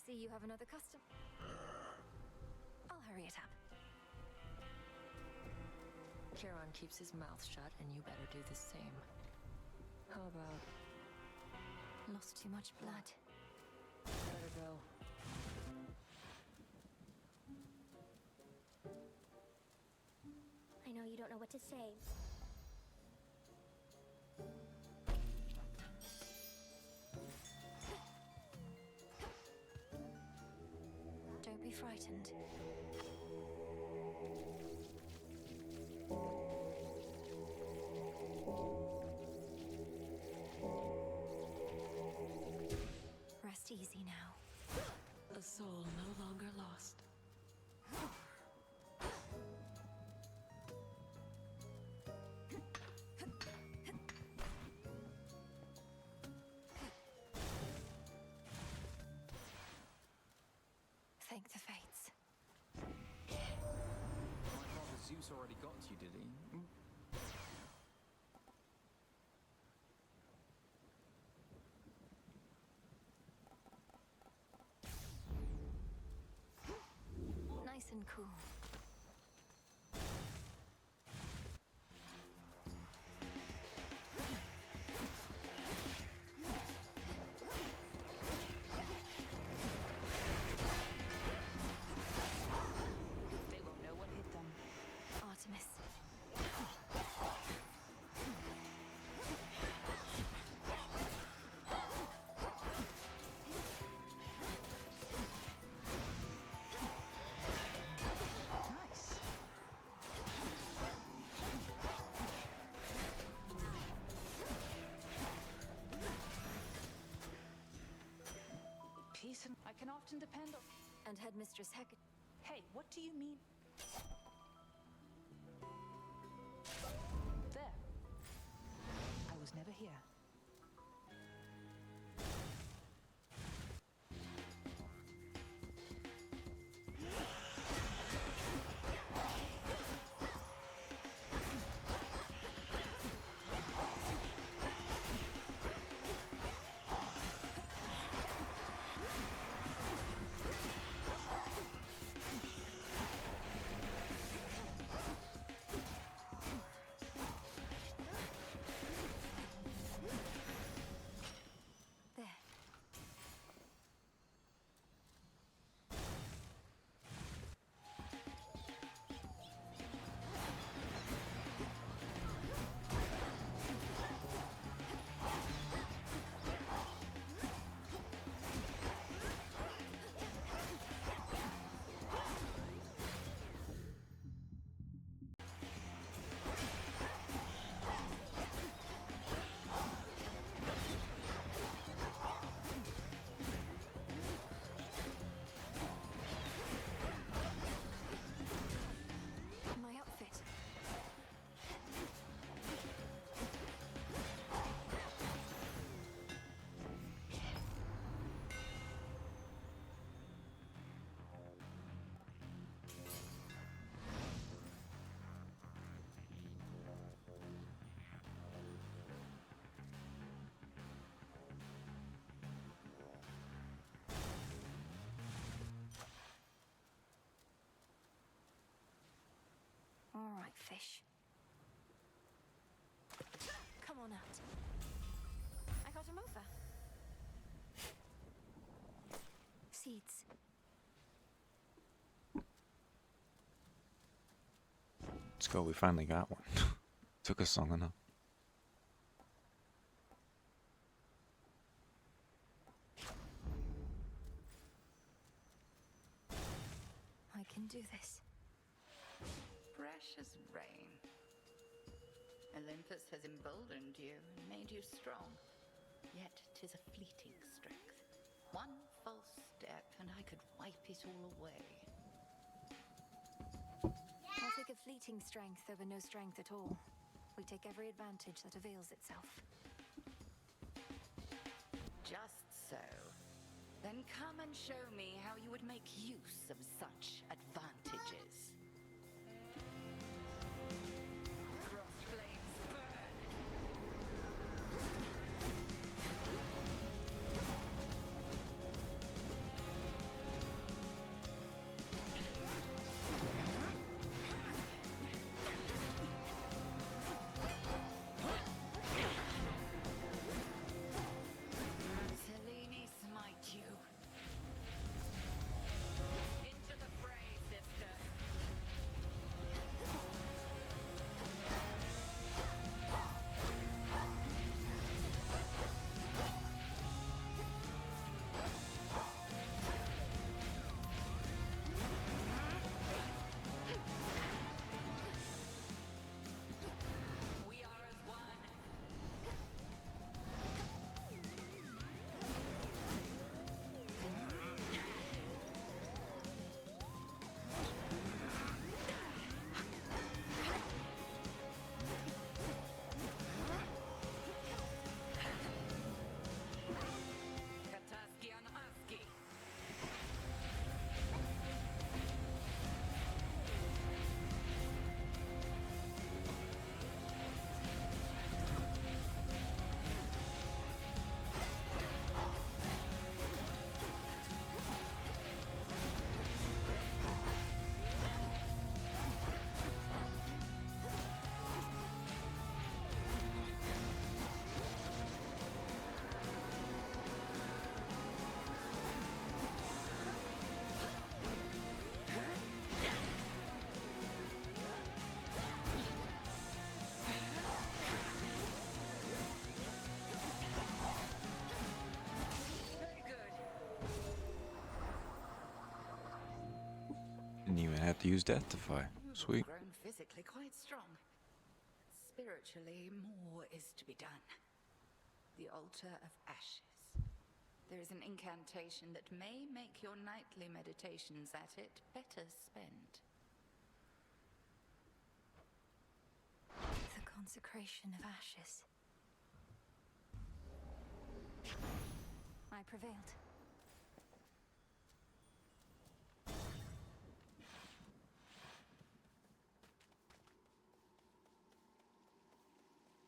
see you have another custom. I'll hurry it up. Kieran keeps his mouth shut, and you better do the same. How about... Lost too much blood. Better go. I know you don't know what to say. Don't be frightened. Rest easy now. A soul no longer lost. Thank the fates. My father Zeus already got you, did he? Nice and cool. They won't know what hit them. Artemis. Nice. Peace and... I can often depend on... And Headmistress Hecate. Hey, what do you mean? There. I was never here. There. My outfit. All right, fish. Come on out. I got him over. Seeds. Let's go, we finally got one. Took us long enough. I can do this. Precious rain. Olympus has emboldened you and made you strong. Yet 'tis a fleeting strength. One false step and I could wipe it all away. I'll take a fleeting strength over no strength at all. We take every advantage that avails itself. Just so. Then come and show me how you would make use of such advantages. Cross flames burn! Didn't even have to use Deathify. Sweet. Grown physically quite strong. Spiritually, more is to be done. The altar of ashes. There is an incantation that may make your nightly meditations at it better spent. The consecration of ashes. I prevailed.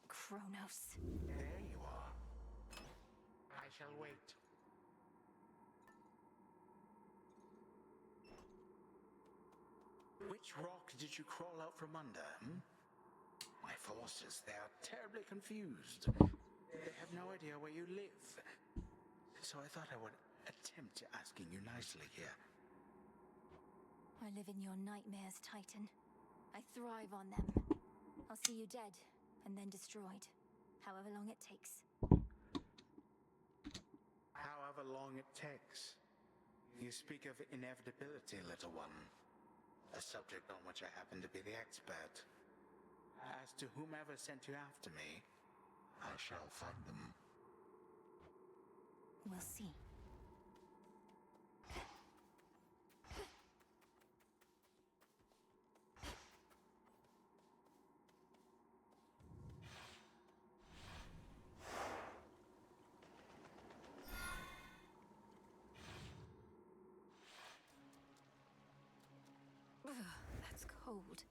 Kronos. There you are. I shall wait. Which rock did you crawl out from under, My forces, they are terribly confused. They have no idea where you live. So I thought I would attempt asking you nicely here. I live in your nightmares, Titan. I thrive on them. I'll see you dead, and then destroyed. However long it takes. However long it takes. You speak of inevitability, little one. A subject on which I happen to be the expert. As to whomever sent you after me, I shall find them. We'll see. That's cold.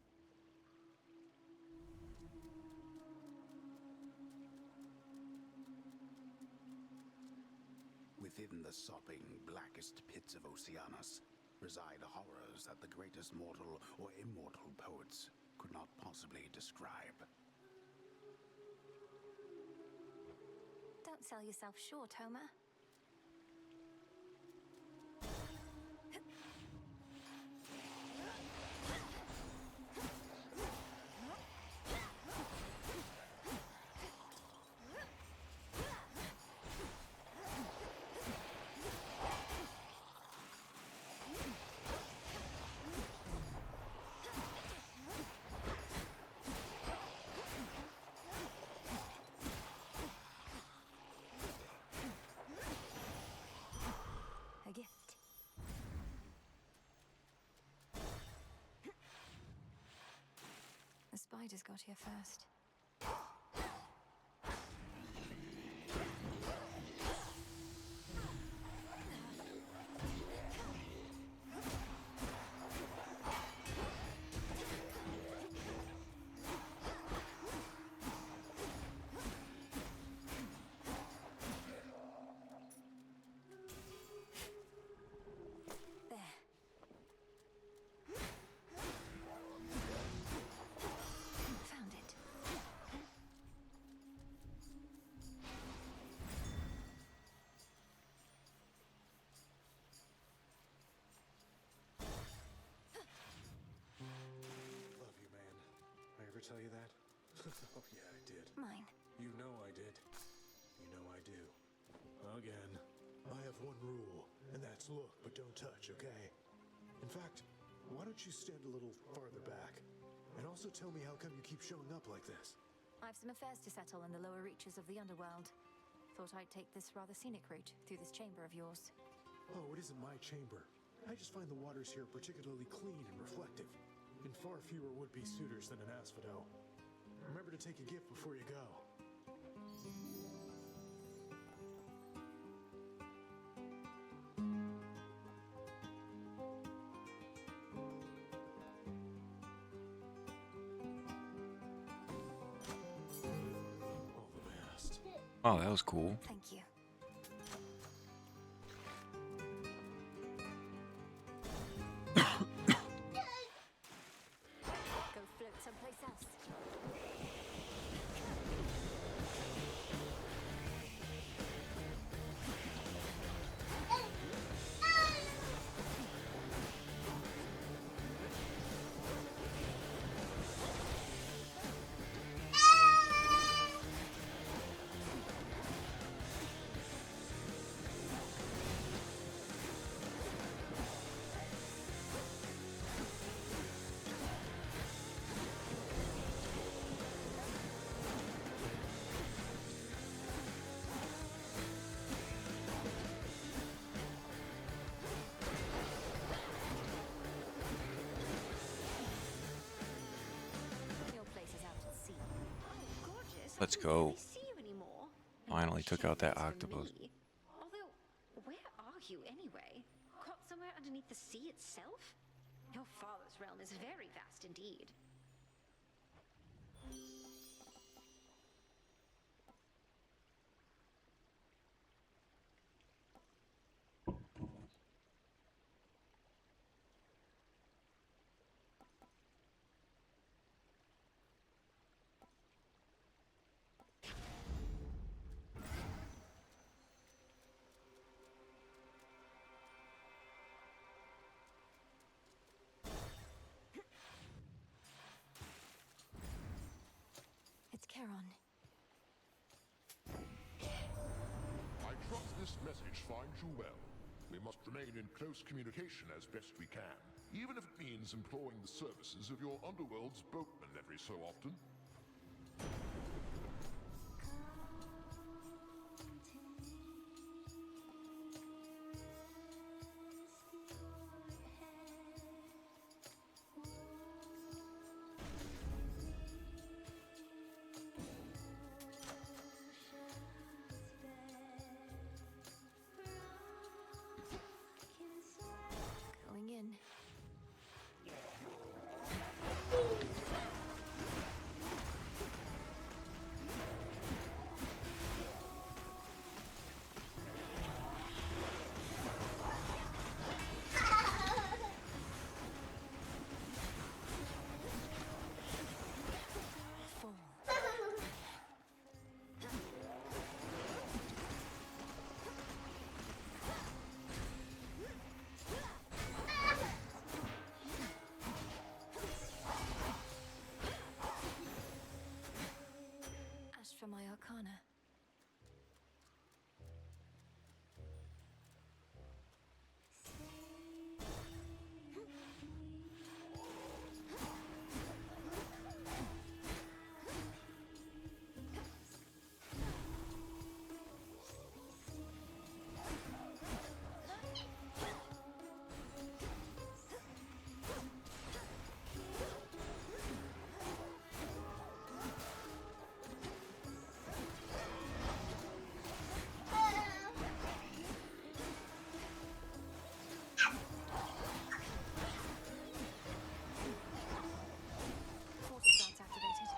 Within the sopping, blackest pits of Oceanus reside horrors that the greatest mortal or immortal poets could not possibly describe. Don't sell yourself short, Homer. A gift. The spiders got here first. Found it. Love you, man. I ever tell you that? Oh, yeah, I did. Mine. You know I did. You know I do. Again. I have one rule, and that's look, but don't touch, okay? In fact, why don't you stand a little farther back? And also tell me how come you keep showing up like this? I've some affairs to settle in the lower reaches of the underworld. Thought I'd take this rather scenic route through this chamber of yours. Oh, it isn't my chamber. I just find the waters here particularly clean and reflective, and far fewer would-be suitors than an asphodel. Remember to take a gift before you go. All the best. Oh, that was cool. Thank you. Go float someplace else. Let's go. See you anymore. Finally took out that Shame it's for octopus. me. Although, where are you anyway? Caught somewhere underneath the sea itself? Your father's realm is very vast indeed. It's Charon. I trust this message finds you well. We must remain in close communication as best we can, even if it means employing the services of your underworld's boatmen every so often. Going in. Asked for my arcana. Forces guards activated.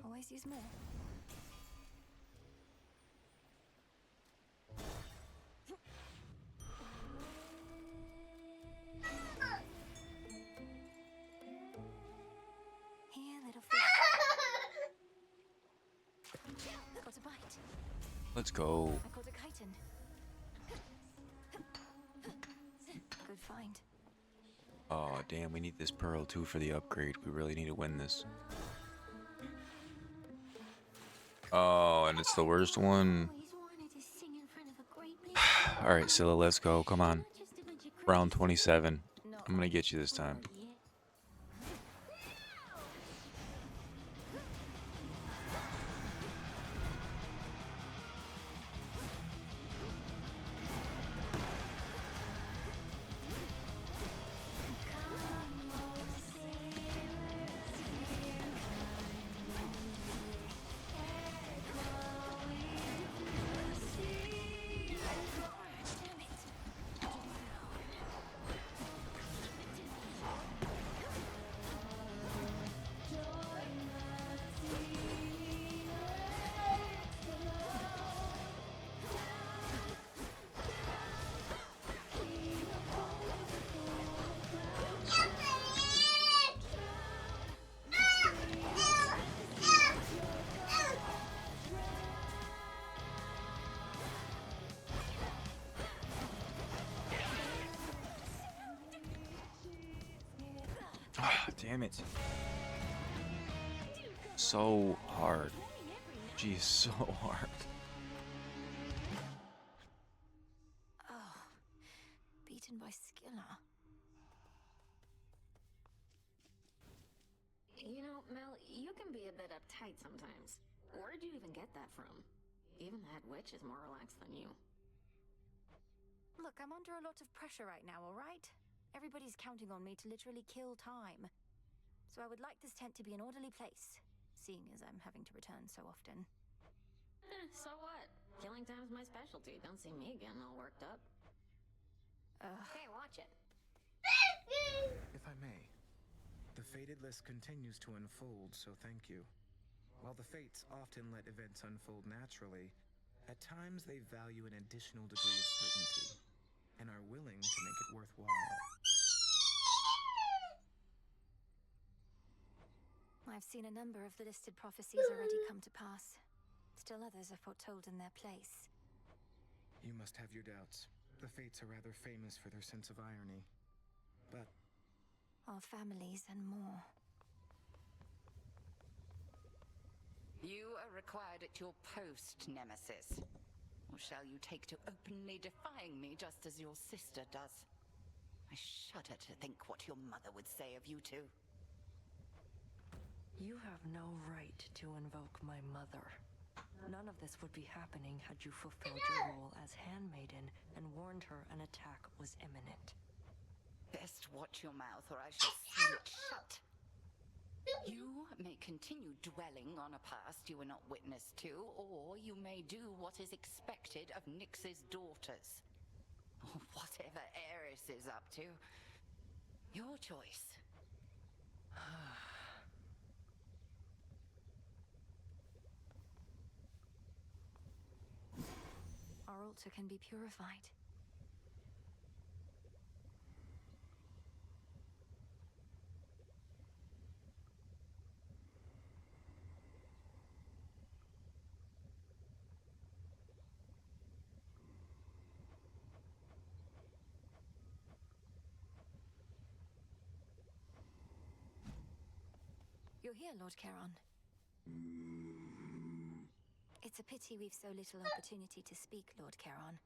Always use more. Here, little fish. Got a bite. Let's go. I caught a chitin. Good find. Oh, damn, we need this pearl too for the upgrade. We really need to win this. Oh, and it's the worst one. Alright, Scylla, let's go. Come on. Round 27. I'm gonna get you this time. Ah, damn it. So hard. Geez, so hard. Oh, beaten by Scylla. You know, Mel, you can be a bit uptight sometimes. Where'd you even get that from? Even that witch is more relaxed than you. Look, I'm under a lot of pressure right now, alright? Everybody's counting on me to literally kill time. So I would like this tent to be an orderly place, seeing as I'm having to return so often. So what? Killing time's my specialty. Don't see me getting all worked up. Hey, watch it. If I may, the fated list continues to unfold, so thank you. While the fates often let events unfold naturally, at times they value an additional degree of certainty and are willing to make it worthwhile. I've seen a number of the listed prophecies already come to pass. Still others are foretold in their place. You must have your doubts. The fates are rather famous for their sense of irony. But Our families and more. You are required at your post, Nemesis. Or shall you take to openly defying me just as your sister does? I shudder to think what your mother would say of you two. You have no right to invoke my mother. None of this would be happening had you fulfilled your role as handmaiden and warned her an attack was imminent. Best watch your mouth or I shall seal it shut. You may continue dwelling on a past you were not witness to, or you may do what is expected of Nyx's daughters. Or whatever Eris is up to. Your choice. Our altar can be purified. You're here, Lord Charon. It's a pity we've so little opportunity to speak, Lord Charon.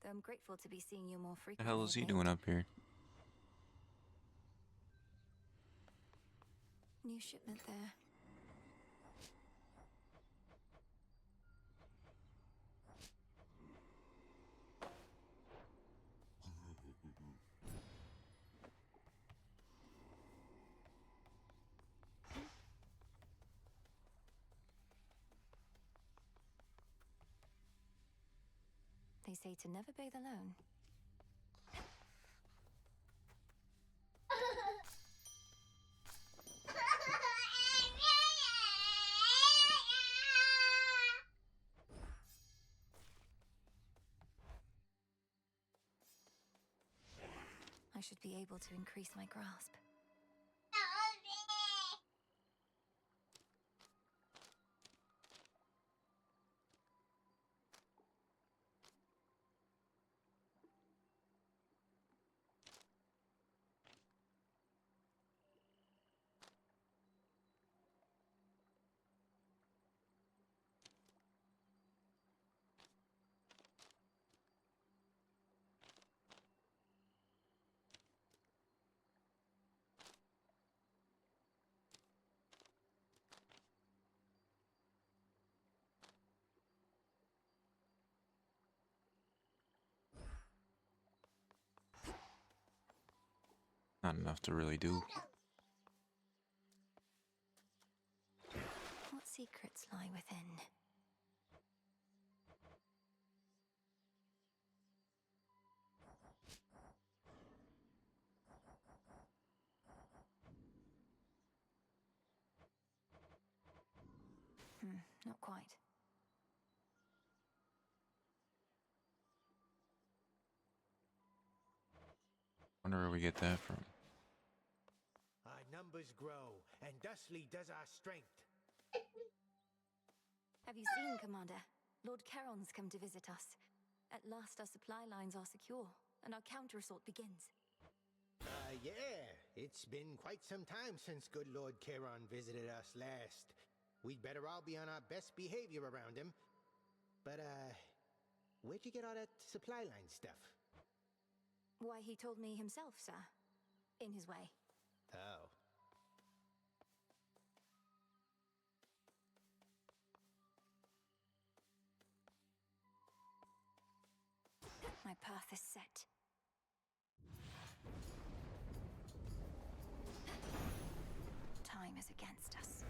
Though I'm grateful to be seeing you more The frequently. hell is he of doing late. up here? New shipment there. They say to never bathe alone. I should be able to increase my grasp. Not enough to really do. What secrets lie within? Not quite. Wonder where we get that from. Our numbers grow, and thusly does our strength. Have you seen, Commander? Lord Charon's come to visit us. At last our supply lines are secure, and our counter-assault begins. Yeah. It's been quite some time since good Lord Charon visited us last. We'd better all be on our best behavior around him. But, where'd you get all that supply line stuff? Why, he told me himself, sir. In his way. Oh. My path is set. Time is against us.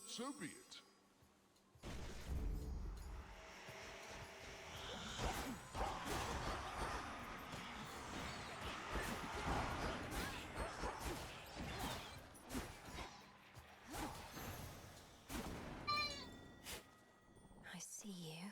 So be it. I see you.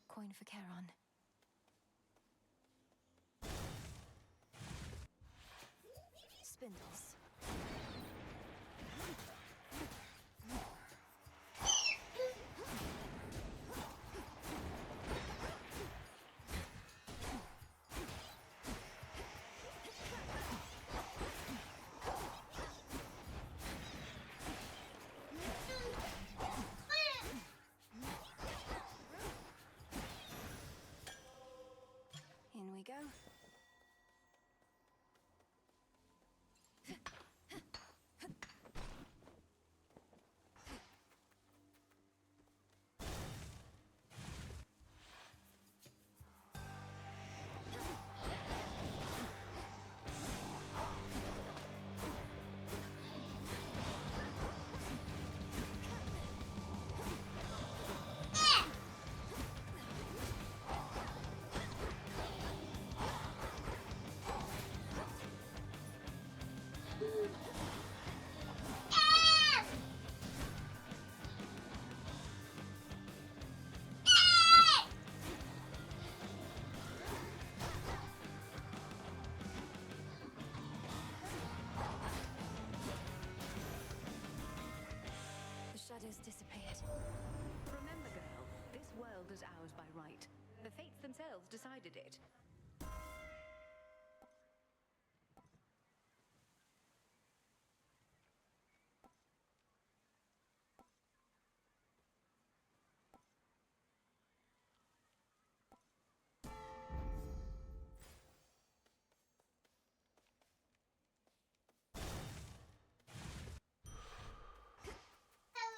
Coin for Charon. Spindles. In we go. The shadows dissipate. Remember, girl, this world is ours by right. The fates themselves decided it.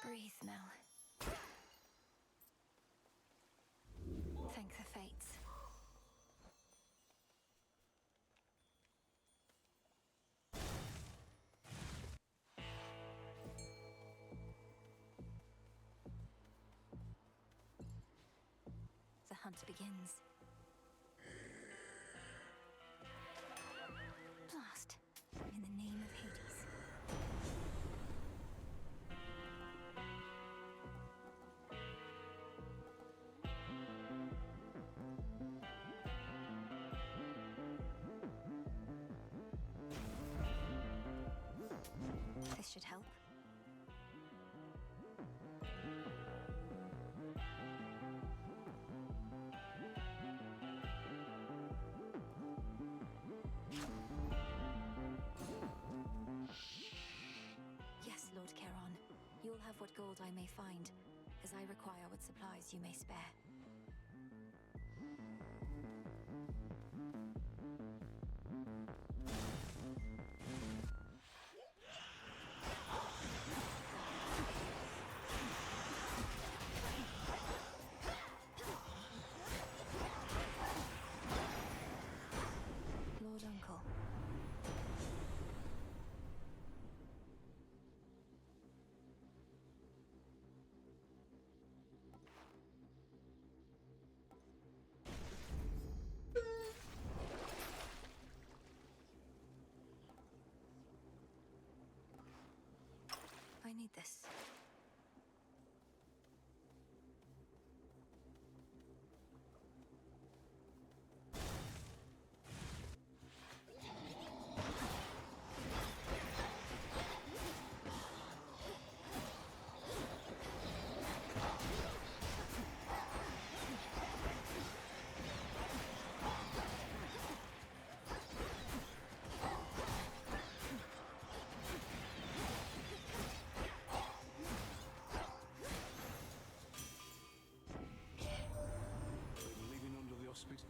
Breathe, Mel. Thank the fates. The hunt begins. Blast. In the name of Hades. This should help. Yes, Lord Charon. You'll have what gold I may find, as I require what supplies you may spare. this. Living under the auspice.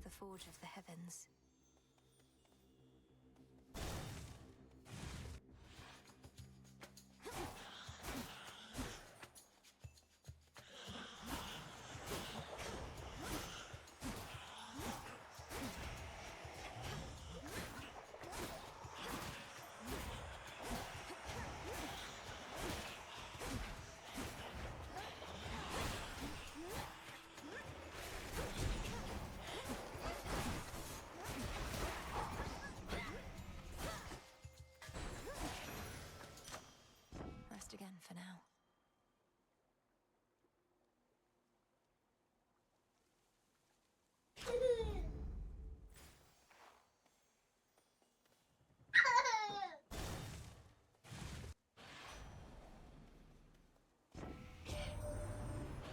The Forge of the Heavens. Rest again for now.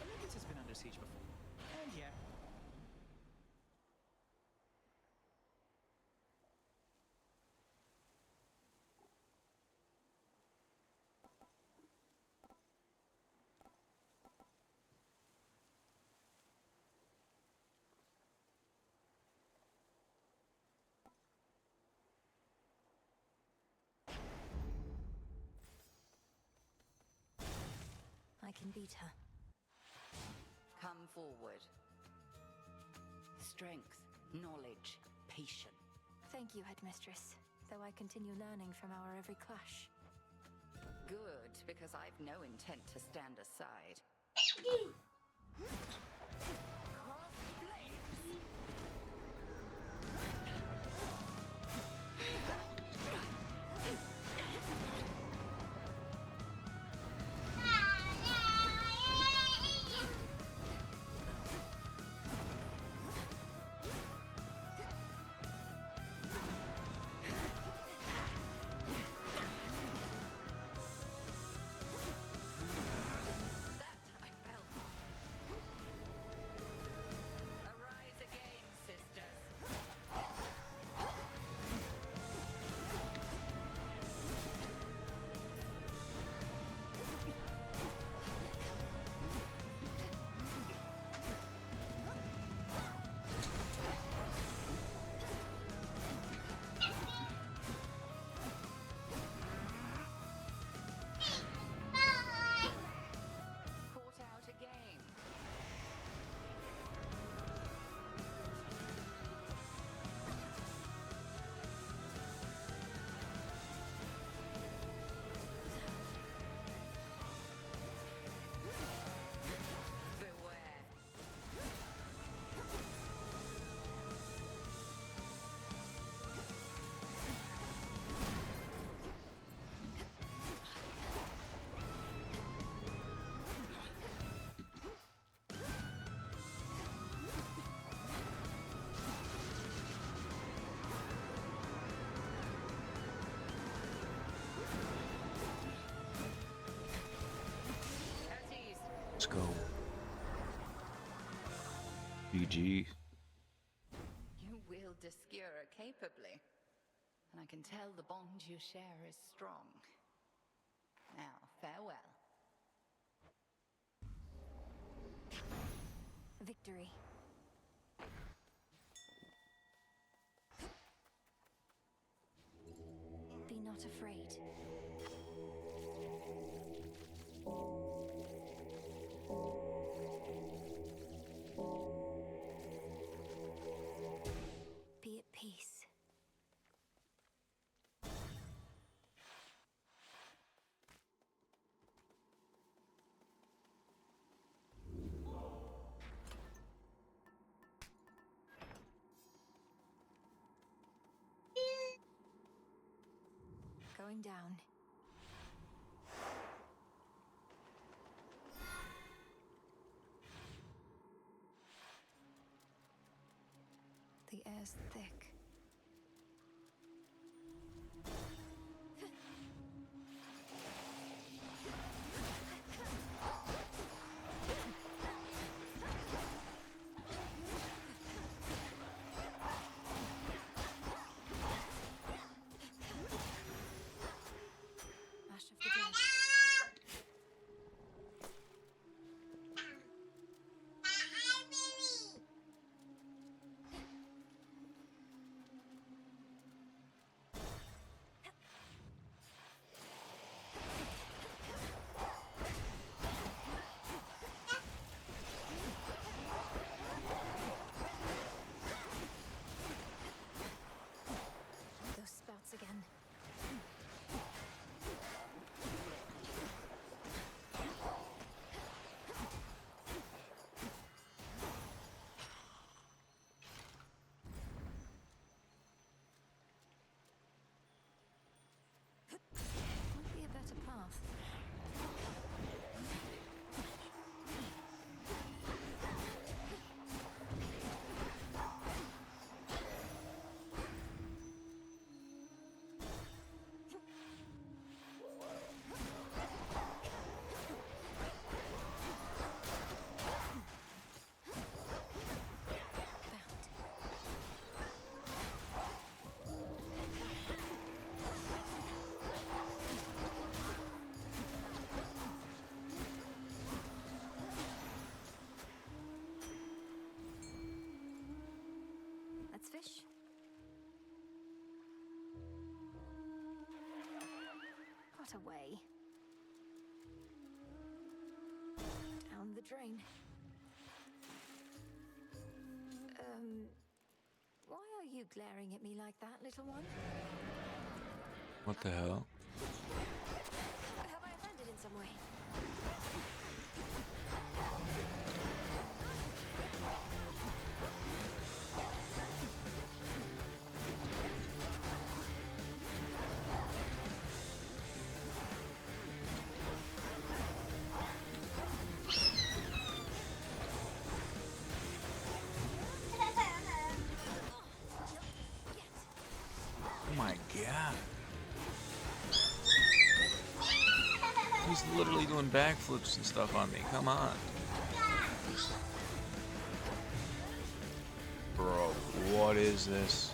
Olympus has been under siege before. And yeah. I can beat her. Come forward. Strength, knowledge, patience. Thank you, Headmistress, though I continue learning from our every clash. Good, because I've no intent to stand aside. Arise again, sisters. Caught out again. Beware. At ease. Let's go. GG. You wield the skewer capably, and I can tell the bond you share is strong. Now, farewell. Victory. Be not afraid. Be at peace. going down. The air's thick. Ash of the dead. Those spouts again. Might be a better path. Let's fish. Got away. Down the drain. Why are you glaring at me like that, little one? What the hell? Have I offended in some way? Oh my god. He's literally doing backflips and stuff on me. Come on. Bro, what is this?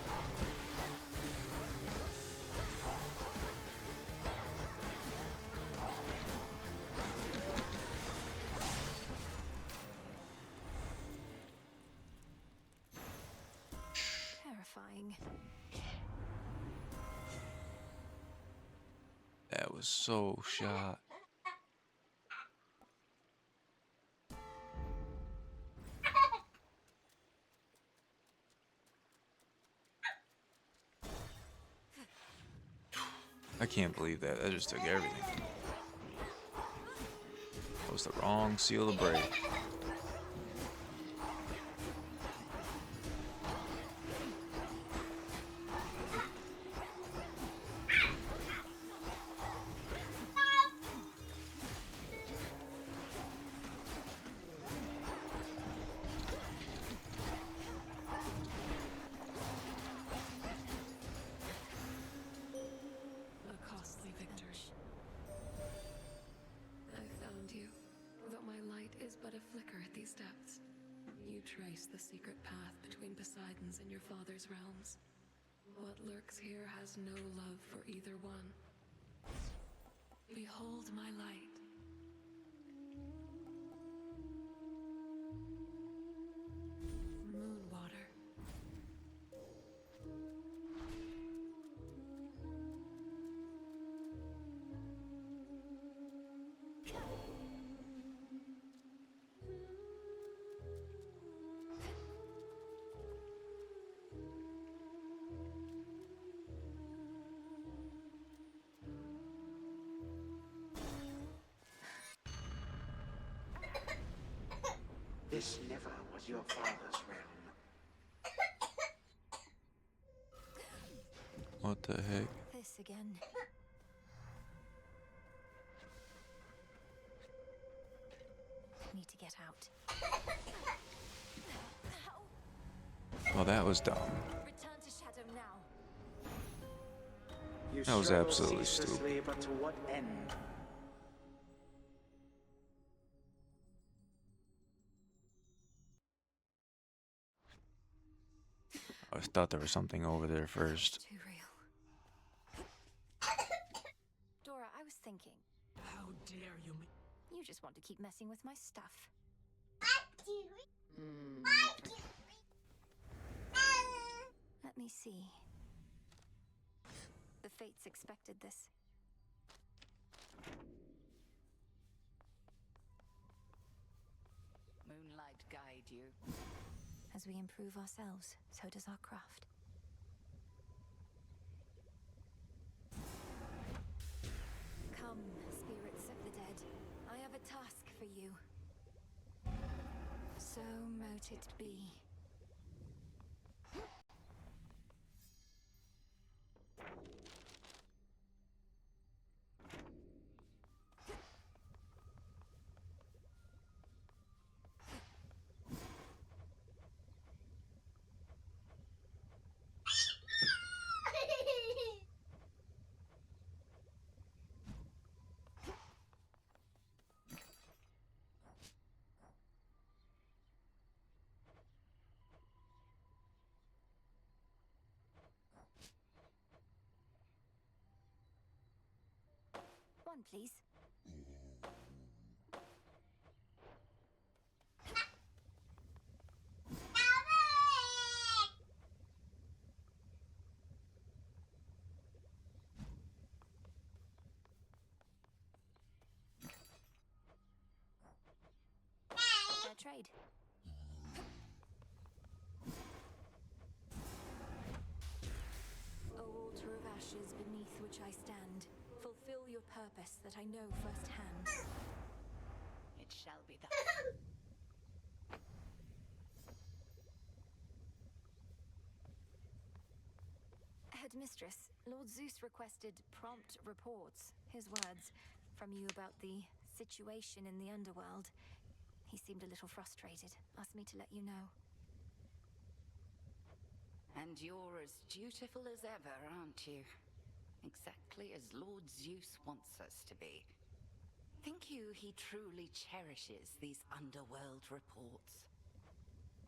Terrifying. That was so shot. I can't believe that. That just took everything. That was the wrong seal to break. A costly victory. I found you, though my light is but a flicker at these depths. You trace the secret path between Poseidon's and your father's realms. What lurks here has no love for either one. Behold my light. Moonwater. This never was your father's realm. What the heck? This again. get out. Well, that was dumb. Return to Shadow now. You That was struggle absolutely ceaselessly, stupid. but to what end? I thought there was something over there first. Too real. Dora, I was thinking. How dare you me? You just want to keep messing with my stuff. Let me see. The fates expected this. Moonlight guide you. As we improve ourselves, so does our craft. Come, spirits of the dead. I have a task for you. So mote it be. One, please. Fair trade. O altar of ashes beneath which I stand, fulfill your purpose that I know firsthand. It shall be thus. Headmistress, Lord Zeus requested prompt reports, his words, from you about the situation in the underworld. He seemed a little frustrated, asked me to let you know. And you're as dutiful as ever, aren't you? Exactly as Lord Zeus wants us to be. Think you he truly cherishes these underworld reports?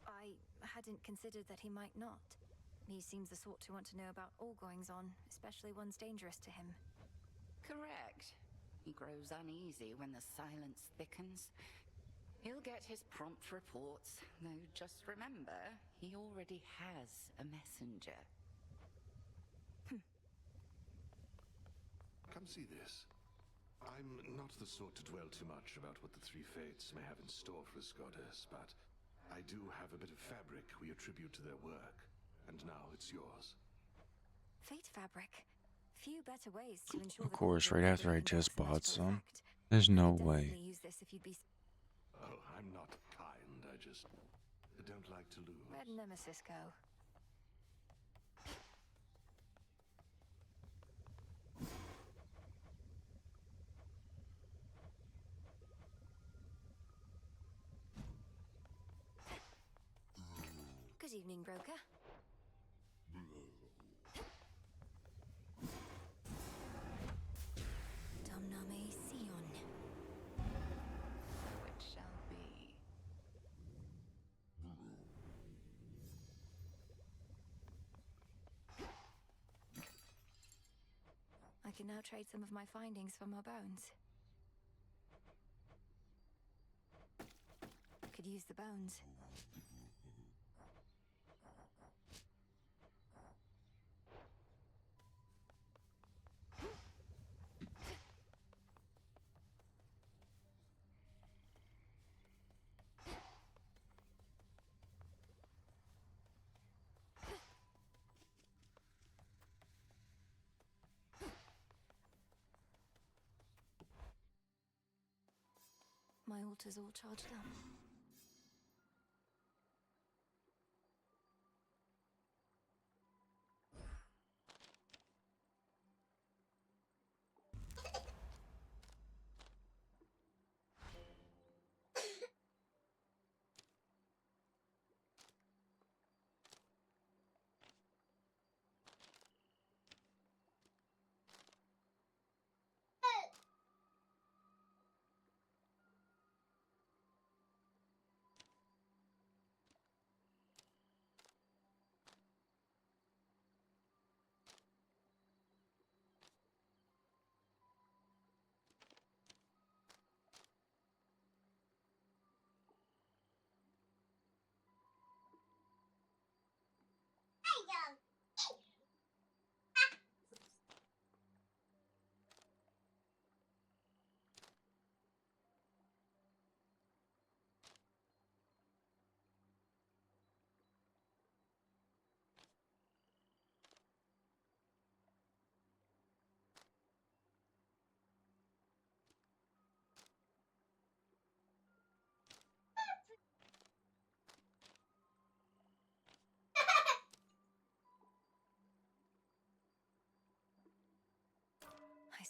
I hadn't considered that he might not. He seems the sort to want to know about all goings-on, especially ones dangerous to him. Correct. He grows uneasy when the silence thickens. He'll get his prompt reports, though just remember, he already has a messenger. Come see this. I'm not the sort to dwell too much about what the three fates may have in store for us, goddess, but I do have a bit of fabric we attribute to their work, and now it's yours. Fate fabric. Few better ways to ensure Of course, right after I just bought some. There's no no way. use this if you'd be Oh, I'm not kind, I just don't like to lose. Where'd Nemesis go? Good evening, broker. Domname Sion. So it shall be. I can now trade some of my findings for more bones. Could use the bones. My altar's all charged up.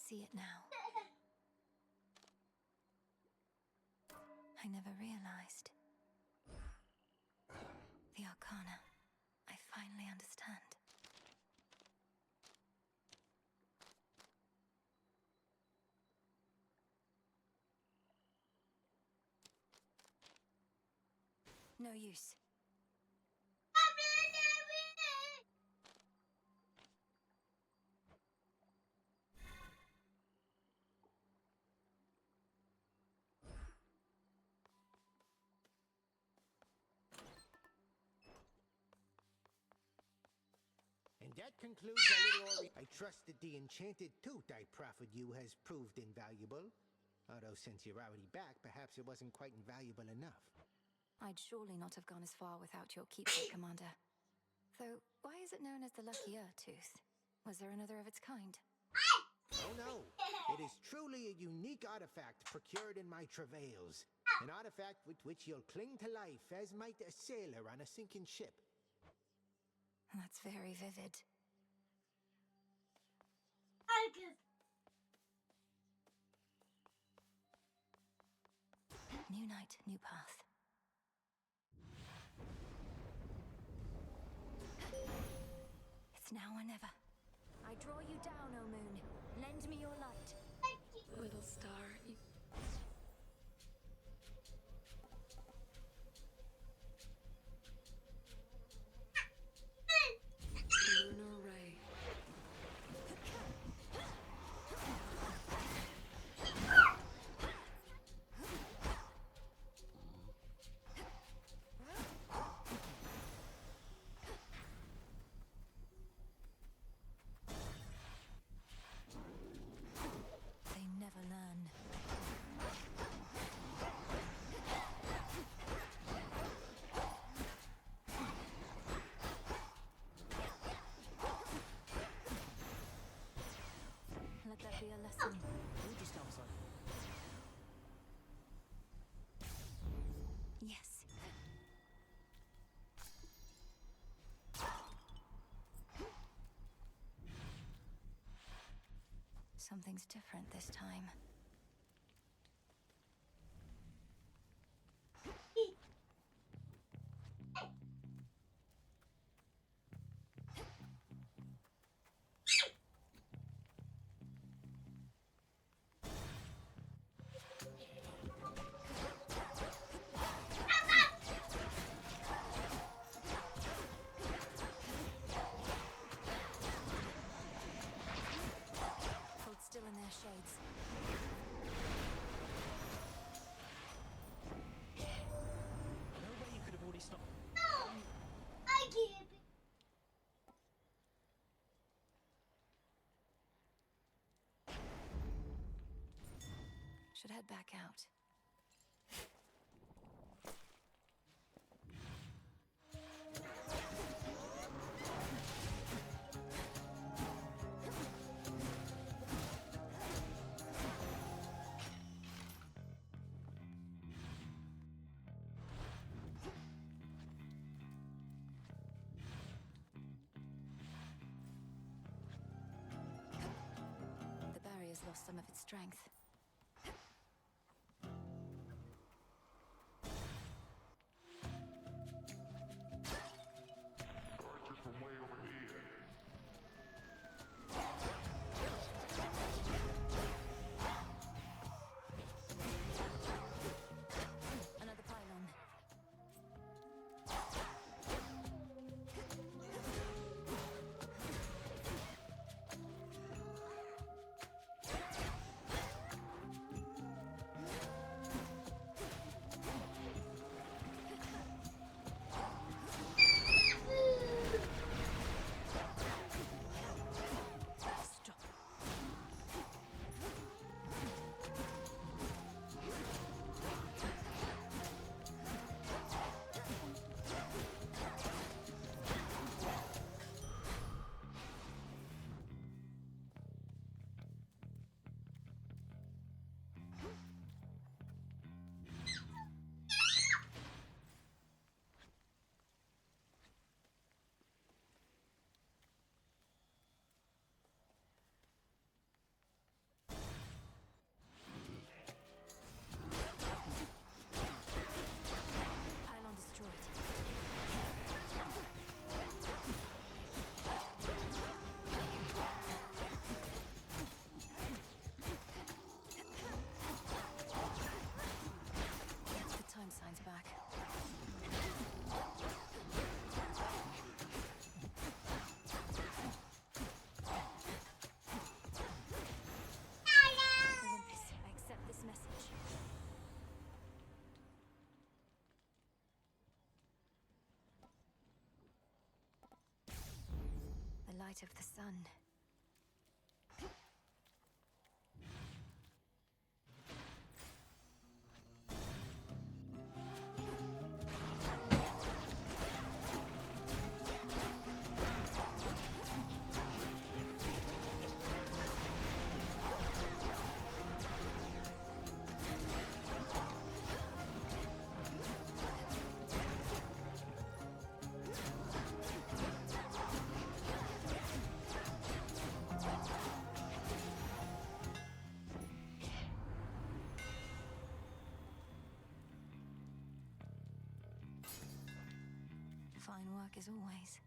see it now. I never realized. The Arcana. I finally understand. No use. And that concludes our little I trust that the enchanted tooth I proffered you has proved invaluable. Although since you're already back, perhaps it wasn't quite invaluable enough. I'd surely not have gone as far without your keepsake, Commander. Though, why is it known as the Lucky Tooth? Was there another of its kind? Oh no, it is truly a unique artifact procured in my travails. An artifact with which you'll cling to life as might a sailor on a sinking ship. That's very vivid. New night, new path. It's now or never. I draw you down, O moon. Lend me your light. Little star, you... Lunar ray. They never learn. Let that be a lesson. We'll just outside. Yes. Something's different this time. Hold still in their shades. No way you could have already stopped. Should head back out. The barrier's lost some of its strength. From way over here. Another pylon. light of the sun. Fine work as always.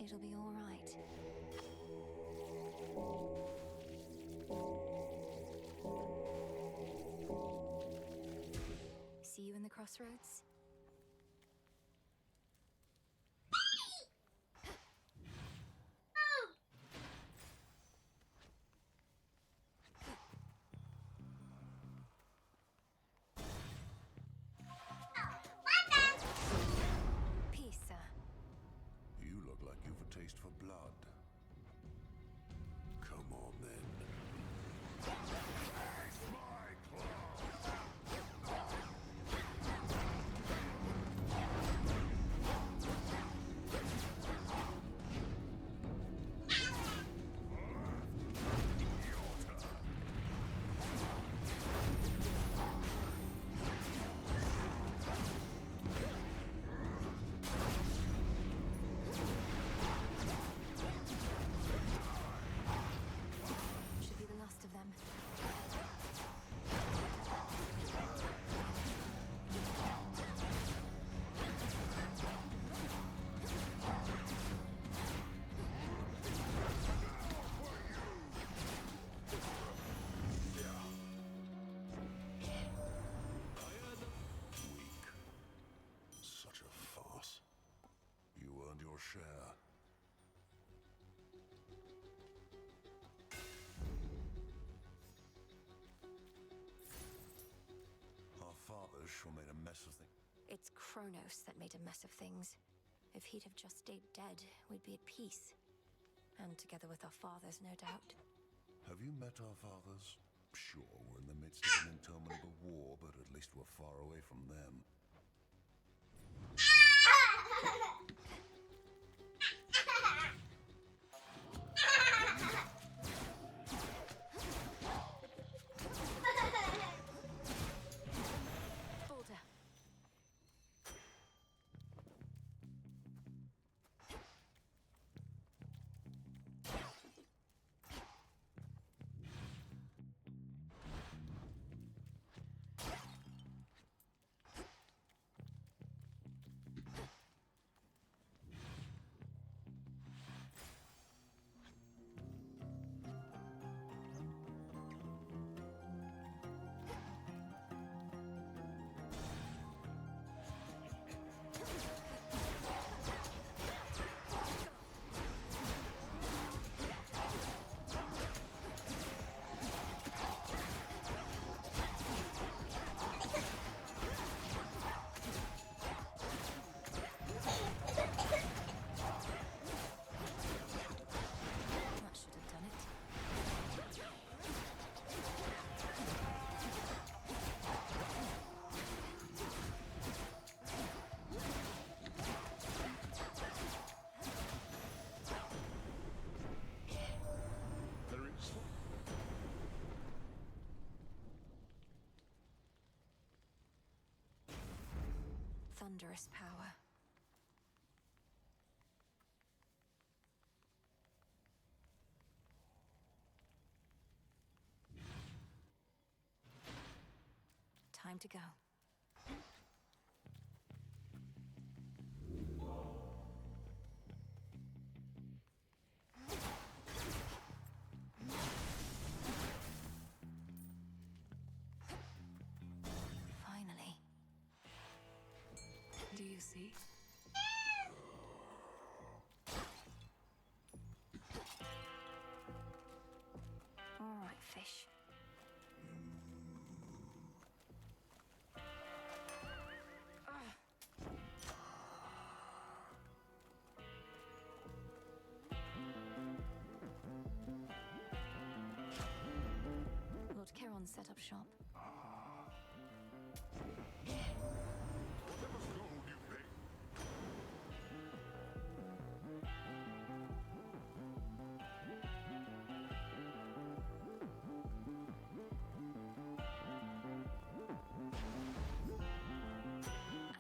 It'll be all right. See you in the crossroads? Peace, sir. You look like you've a taste for blood. Come on, then. Should be the last of them. Weak. Such a farce. You earned your share. Our fathers sure made a mess of things. It's Kronos that made a mess of things. If he'd have just stayed dead, we'd be at peace. And together with our fathers, no doubt. Have you met our fathers? Sure, we're in the midst of an interminable war, but at least we're far away from them. Boulder. That should have done it. There is. Thunderous power. Time to go. Finally. Do you see? All right, fish. pawns set up shop. Whatever gold you pay.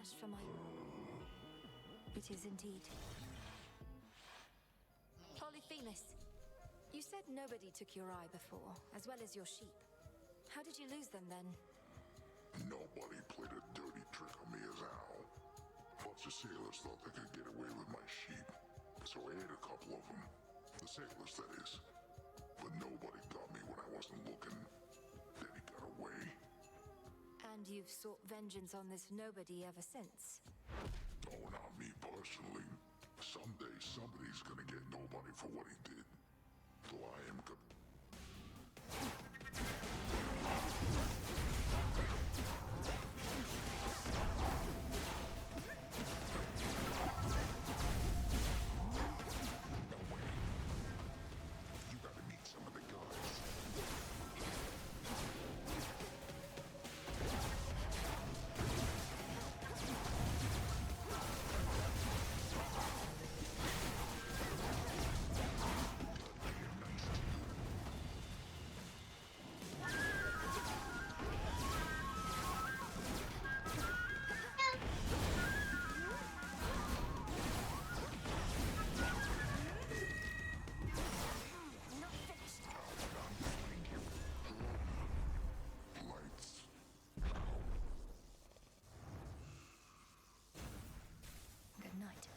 As for my... It is indeed. Polyphemus, you said nobody took your eye before, as well as your sheep. How did you lose them then? Nobody played a dirty trick on me as Al. Bunch of sailors thought they could get away with my sheep, so I ate a couple of them. The sailors, that is. But nobody got me when I wasn't looking. Then he got away. And you've sought vengeance on this nobody ever since? Oh, not me personally. Someday somebody's gonna get nobody for what he did. Though I am good.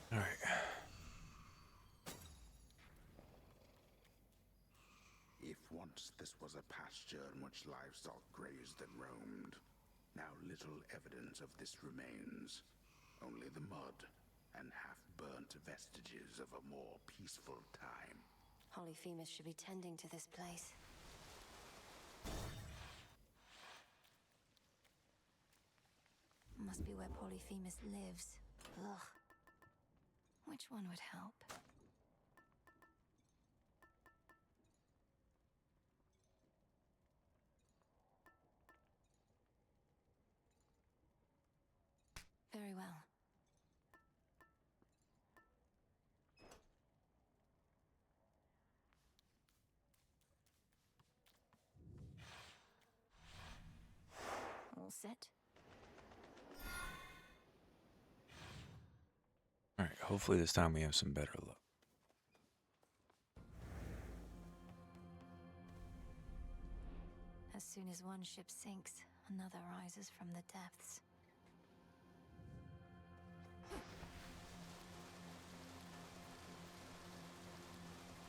All right. If once this was a pasture in which livestock grazed and roamed, now little evidence of this remains. Only the mud and half-burnt vestiges of a more peaceful time. Polyphemus should be tending to this place. Must be where Polyphemus lives. Ugh. Which one would help? Very well. All set. All right, hopefully this time we have some better luck. As soon as one ship sinks, another rises from the depths.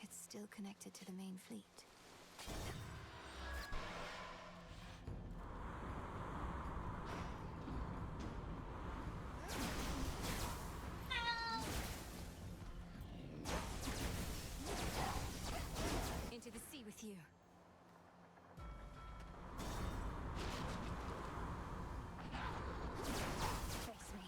It's still connected to the main fleet. Into the sea with you. Face me.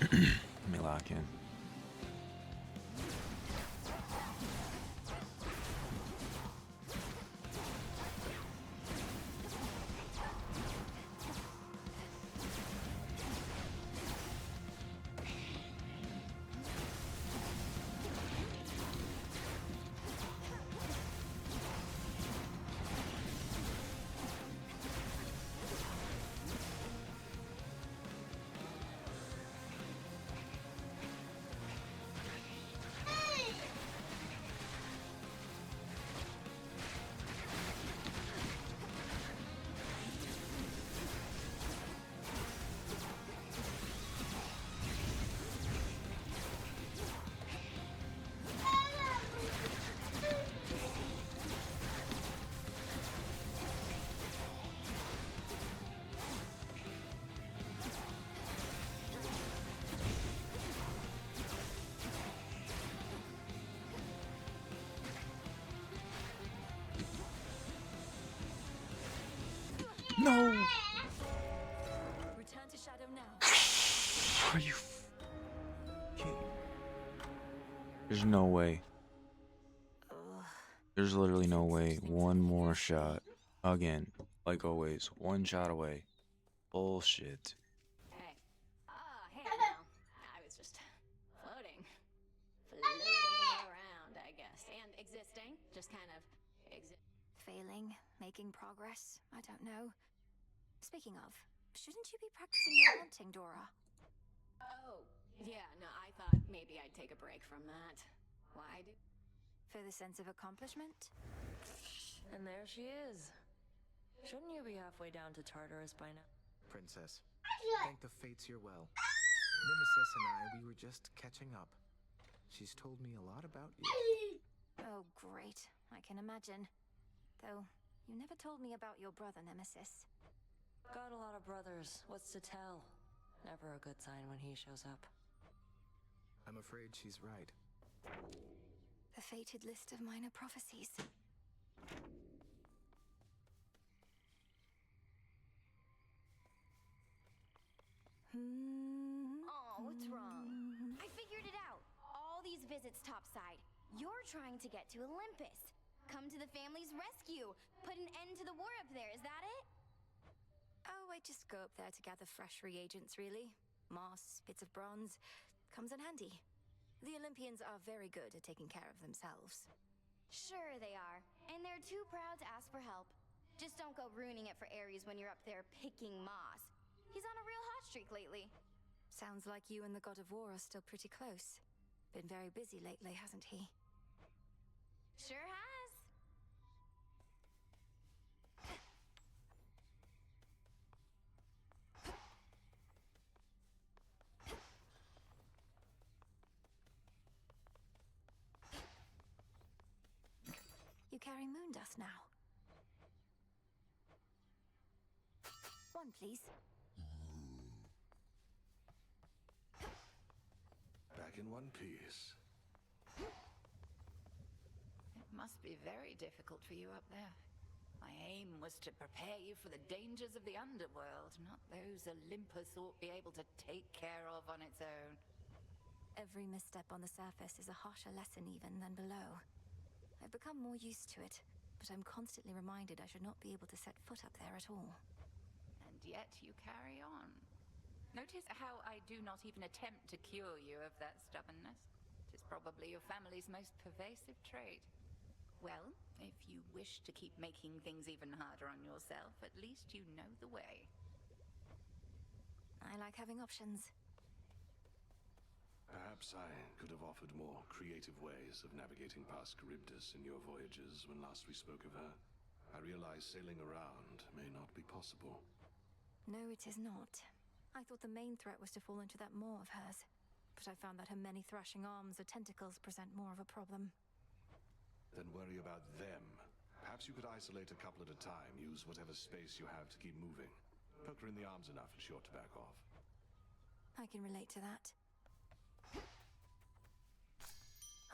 Let me lock in. No! Return to shadow now. Are you kidding? There's no way. There's literally no way. One more shot. Again. Like always. One shot away. Bullshit. Hey. Hey now. I was just floating. Floating around, I guess. And existing. Just kind of Failing, making progress. I don't know. Speaking of, shouldn't you be practicing your hunting, Dora? Oh, yeah, no, I thought maybe I'd take a break from that. Why do? For the sense of accomplishment? And there she is. Shouldn't you be halfway down to Tartarus by now? Princess, thank the fates you're well. Nemesis and I, we were just catching up. She's told me a lot about you. Oh, great. I can imagine. Though, you never told me about your brother, Nemesis. Got a lot of brothers. What's to tell? Never a good sign when he shows up. I'm afraid she's right. The fated list of minor prophecies. Oh, what's wrong? I figured it out. All these visits topside. You're trying to get to Olympus. Come to the family's rescue. Put an end to the war up there, is that it? Oh, I just go up there to gather fresh reagents, really. Moss, bits of bronze. Comes in handy. The Olympians are very good at taking care of themselves. Sure they are. And they're too proud to ask for help. Just don't go ruining it for Ares when you're up there picking moss. He's on a real hot streak lately. Sounds like you and the God of War are still pretty close. Been very busy lately, hasn't he? Sure has. You carry moon dust now. One, please. Back in one piece. It must be very difficult for you up there. My aim was to prepare you for the dangers of the underworld, not those Olympus ought be able to take care of on its own. Every misstep on the surface is a harsher lesson even than below. I've become more used to it, but I'm constantly reminded I should not be able to set foot up there at all. And yet you carry on. Notice how I do not even attempt to cure you of that stubbornness. It is probably your family's most pervasive trait. Well, if you wish to keep making things even harder on yourself, at least you know the way. I like having options. Perhaps I could have offered more creative ways of navigating past Charybdis in your voyages when last we spoke of her. I realize sailing around may not be possible. No, it is not. I thought the main threat was to fall into that maw of hers, but I found that her many thrashing arms or tentacles present more of a problem. Then worry about them. Perhaps you could isolate a couple at a time, use whatever space you have to keep moving. Poke her in the arms enough and sure to back off. I can relate to that.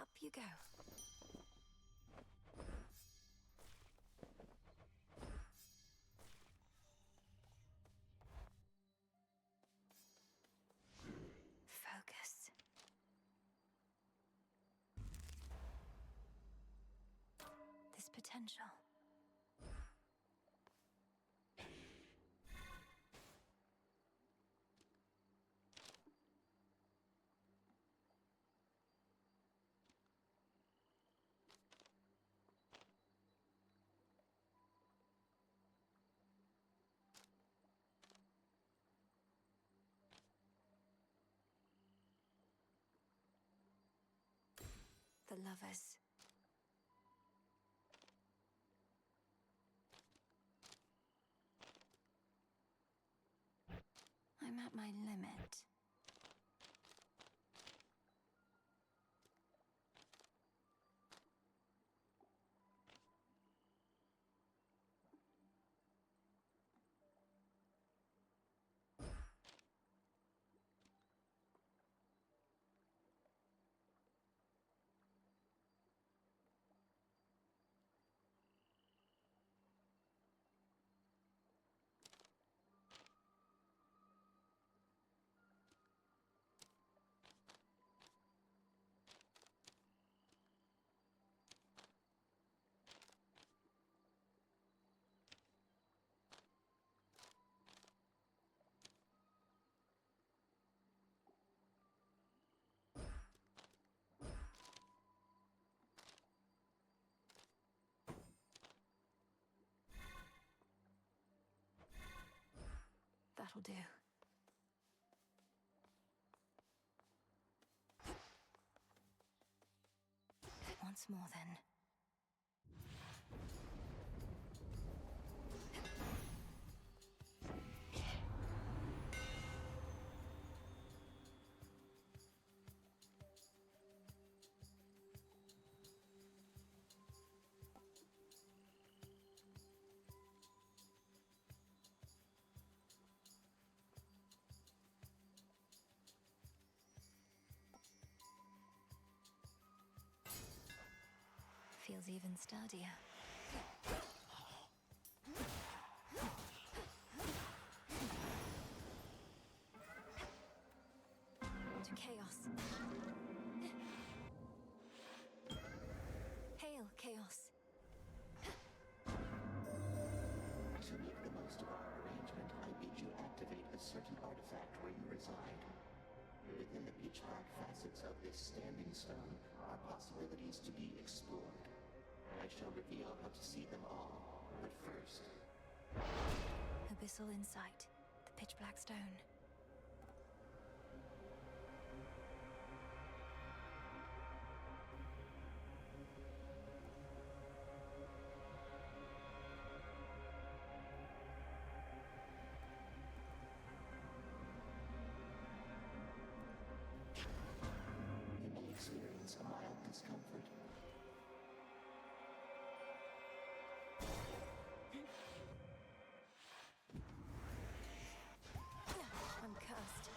Up you go. potential. The lovers. I'm at my limit. That'll do. Once more, then. Feels even sturdier. To chaos. Hail, chaos. To make the most of our arrangement, I bid you activate a certain artifact where you reside. Within the pitch-black facets of this standing stone are possibilities to be explored. I shall reveal how to see them all, but first... Abyssal insight. The pitch black stone. You may experience a mild discomfort. I'm cursed.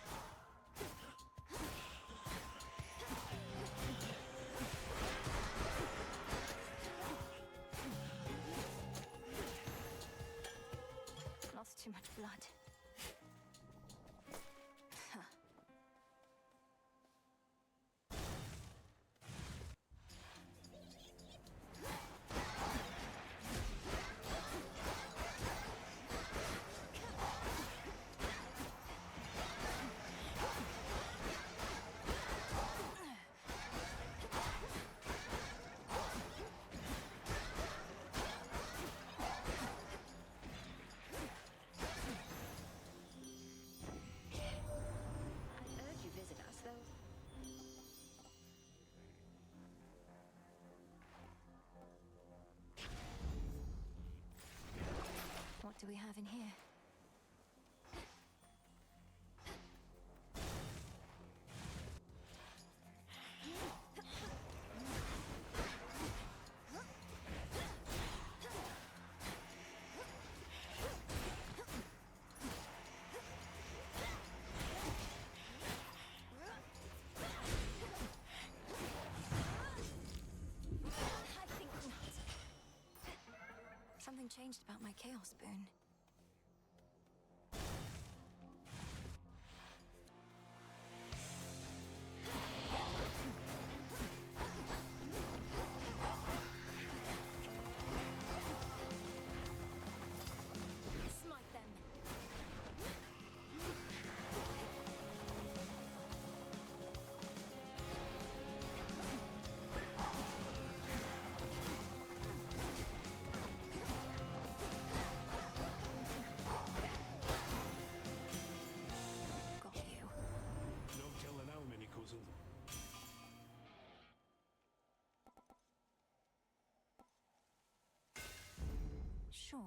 Lost too much blood. Huh. What do we have in here? Something changed about my chaos spoon. Sure.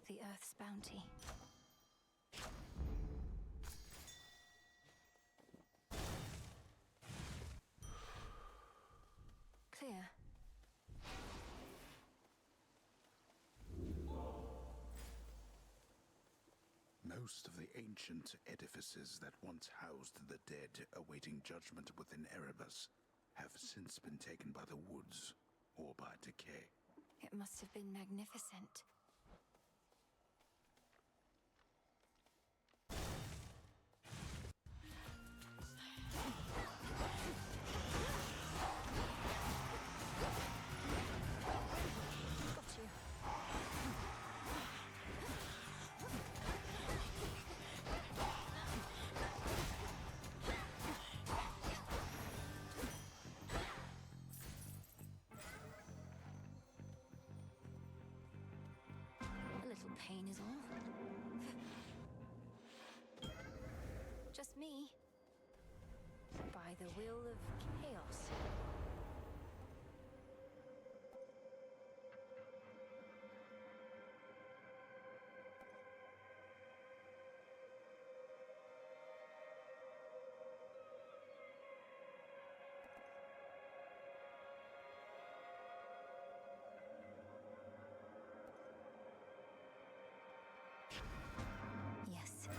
The Earth's bounty. Clear. Most of the ancient edifices that once housed the dead awaiting judgment within Erebus have since been taken by the woods or by decay. It must have been magnificent. Pain is all. Just me. By the will of chaos. Yes.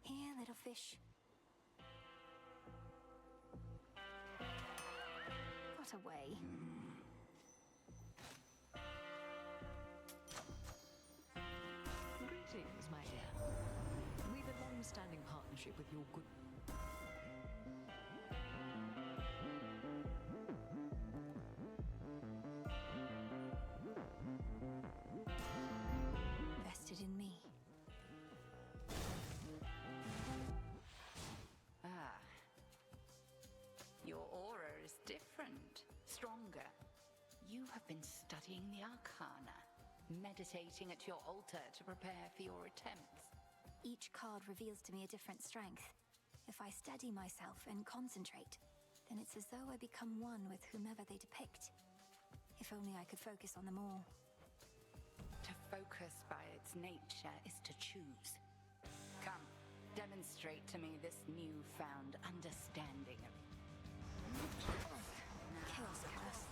Here, little fish. Got away. Greetings, my dear. We've a long-standing partnership with your good... Vested in me. Ah. Your aura is different, stronger. You have been studying the Arcana, meditating at your altar to prepare for your attempts. Each card reveals to me a different strength. If I steady myself and concentrate, then it's as though I become one with whomever they depict. If only I could focus on them all. To focus by its nature is to choose. Come, demonstrate to me this newfound understanding of... Chaos curse.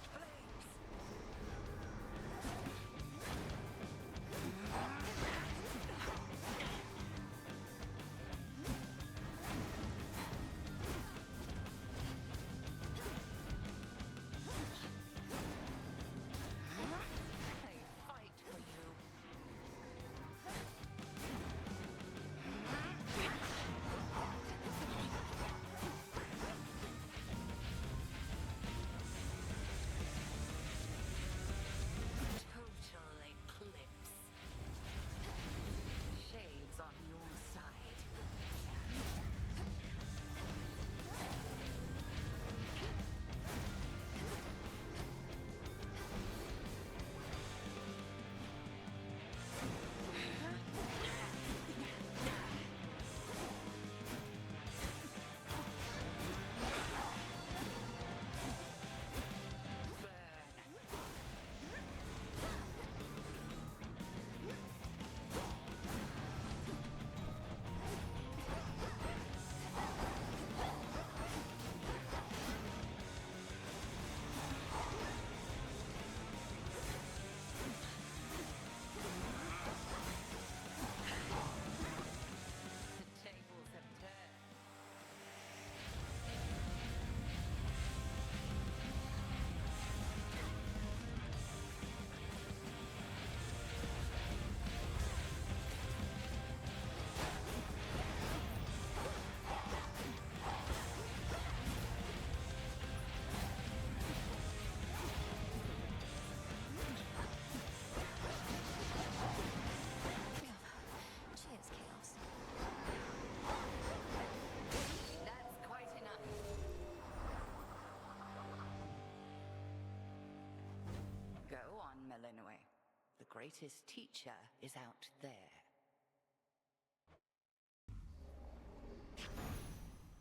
greatest teacher is out there.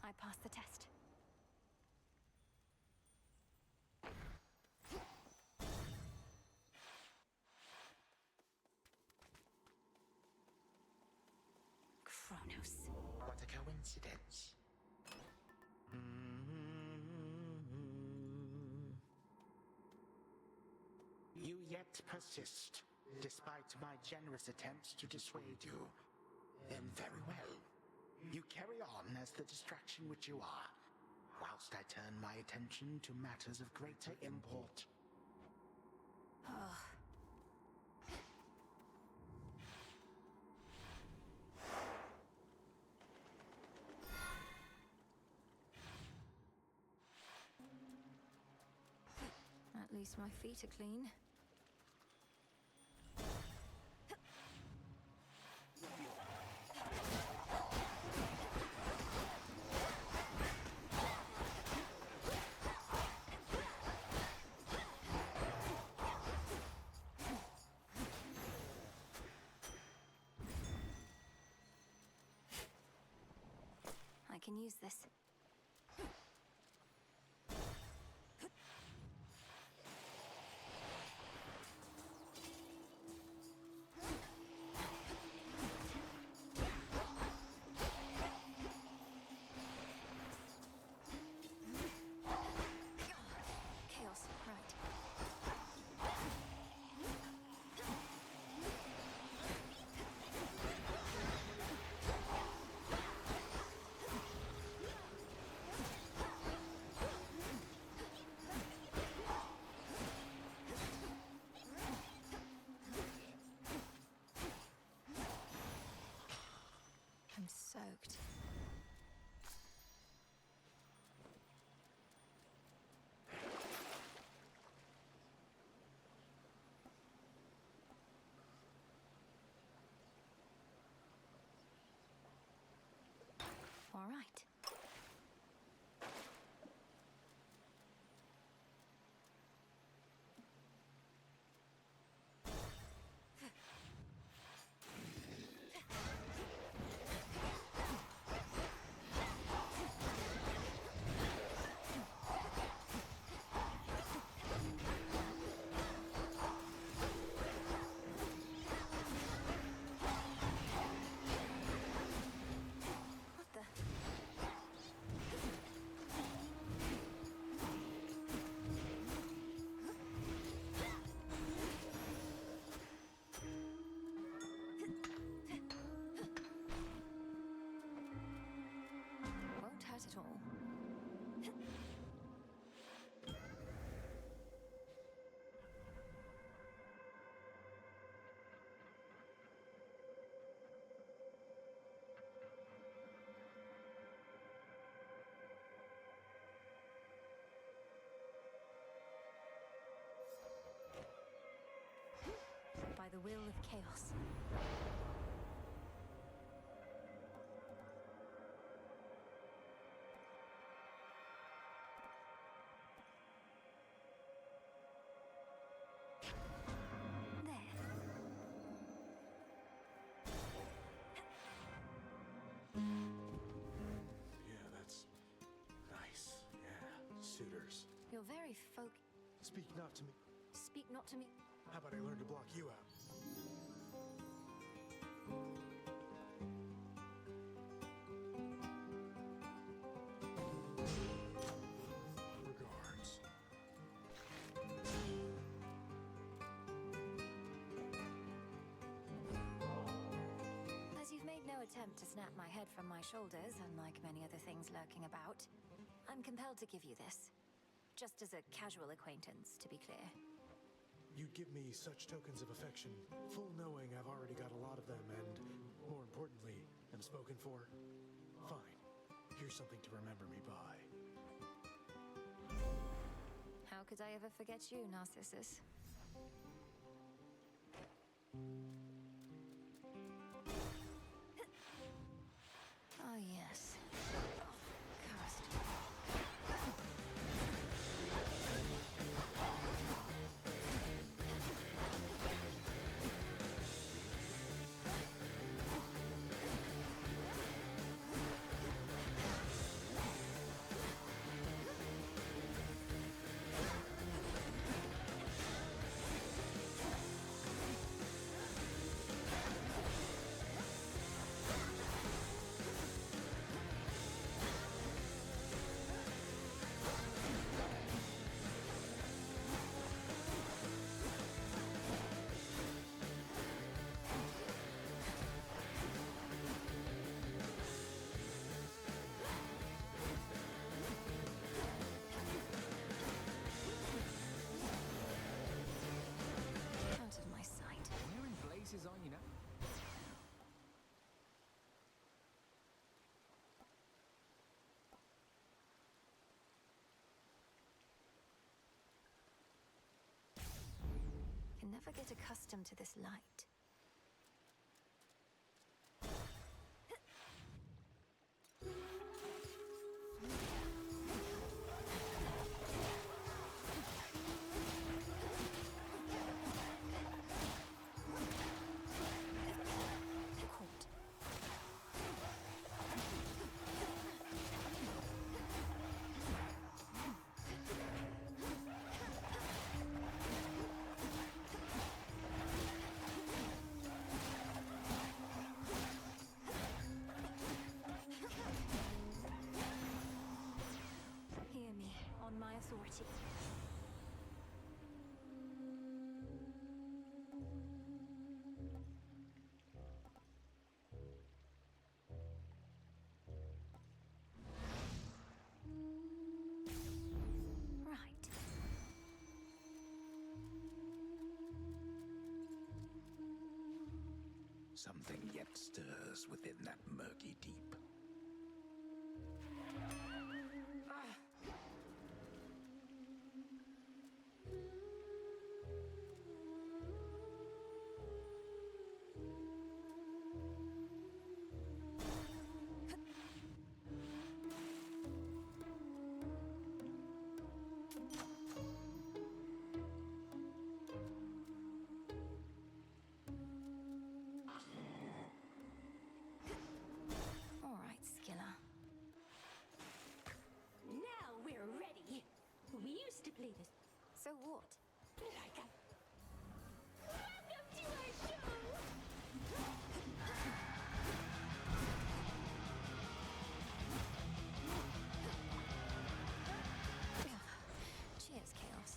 I passed the test. Kronos. What a coincidence. You yet persist, despite my generous attempts to dissuade you. Then very well. You carry on as the distraction which you are, whilst I turn my attention to matters of greater import. At least my feet are clean. I can use this. Chaos, right. I'm soaked. All right. What the? Won't hurt at all. By the will of chaos. Yeah, that's nice. Yeah, suitors. You're very Speak not to me. Speak not to me. How about I learn to block you out? Regards. As you've made no attempt to snap my head from my shoulders, unlike many other things lurking about, I'm compelled to give you this. Just as a casual acquaintance, to be clear. You give me such tokens of affection, full knowing I've already got a lot of them, and, more importantly, am spoken for. Fine. Here's something to remember me by. How could I ever forget you, Narcissus? Oh, yes. Cursed. ever get accustomed to this light. Hear me, on my authority. Right. Something yet stirs within that murky deep. All right, Scylla. Now we're ready. We used to play this So what? like a... Welcome to our show! Cheers, Chaos.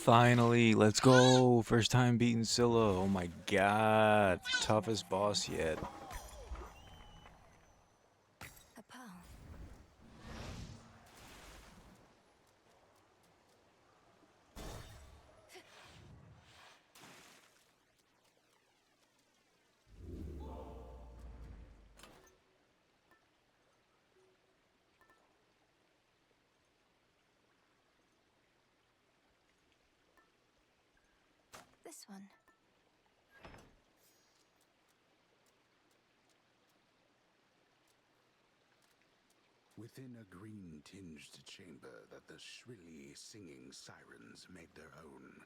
Finally, let's go. First time beating Scylla. Oh my god. Toughest boss yet. A pearl. this one? Within a green-tinged chamber that the shrilly singing sirens made their own,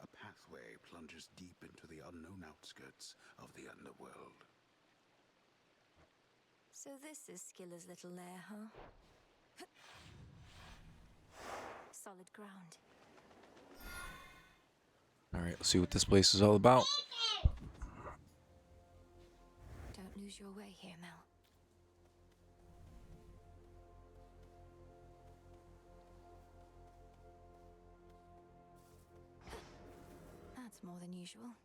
a pathway plunges deep into the unknown outskirts of the underworld. So this is Scylla's little lair, huh? Solid ground. Alright, let's see what this place is all about. Don't lose your way here, Mel. That's more than usual.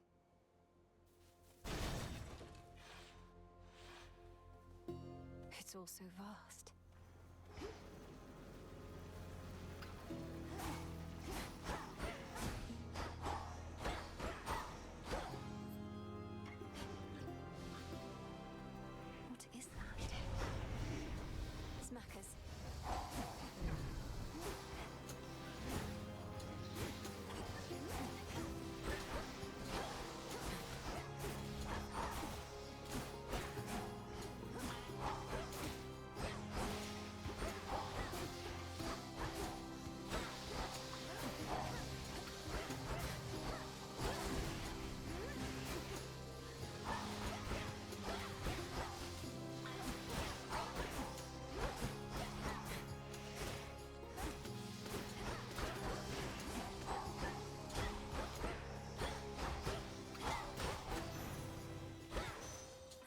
It's all so vast. What is that? Smackers.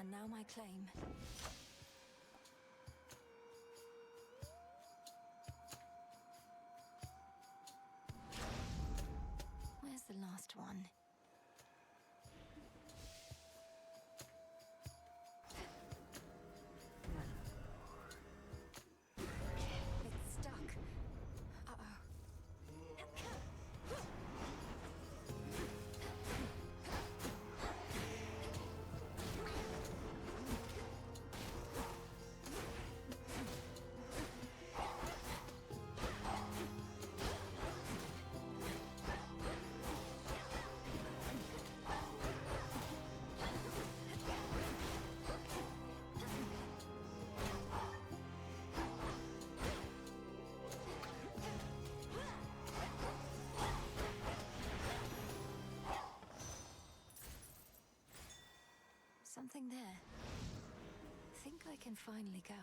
And now my claim. Where's the last one? It's stuck. Uh-oh. Something there. Think I can finally go.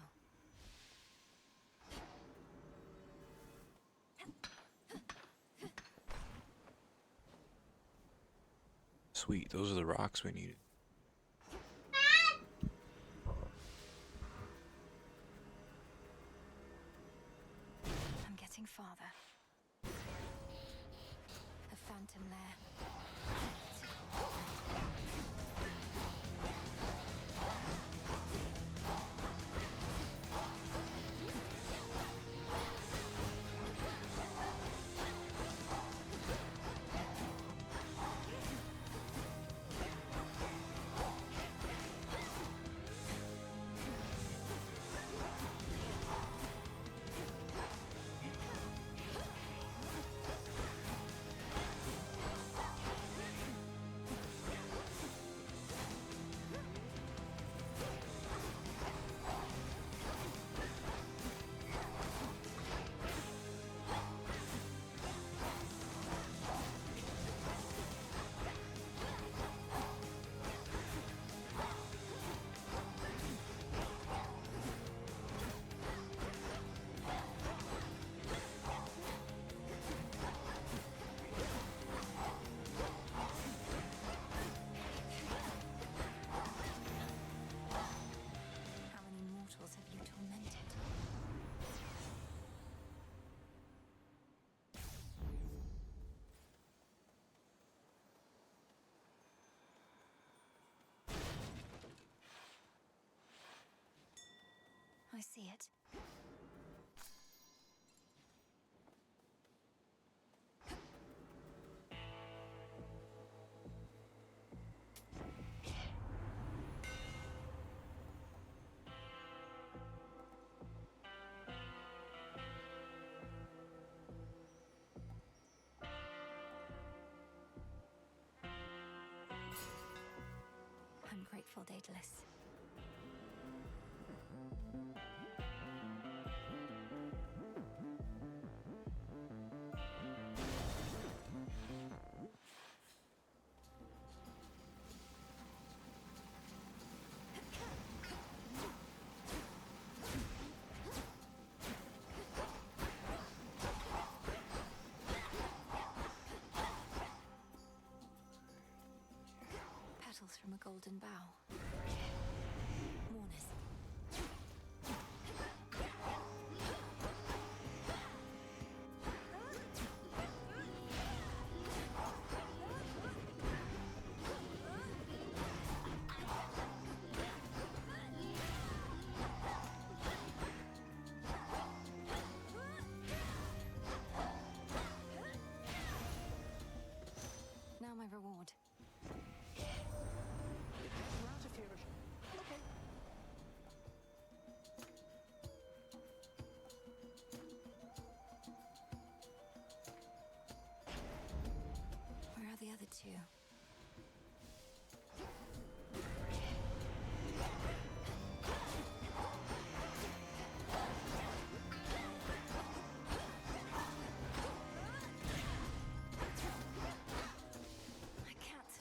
Sweet, those are the rocks we needed. I'm getting farther. A phantom lair. How many mortals have you tormented? I see it. I'm grateful, Daedalus. Petals from a golden bough. Mourners. Now my reward. We're out of here. Okay. Where are the other two? I can't.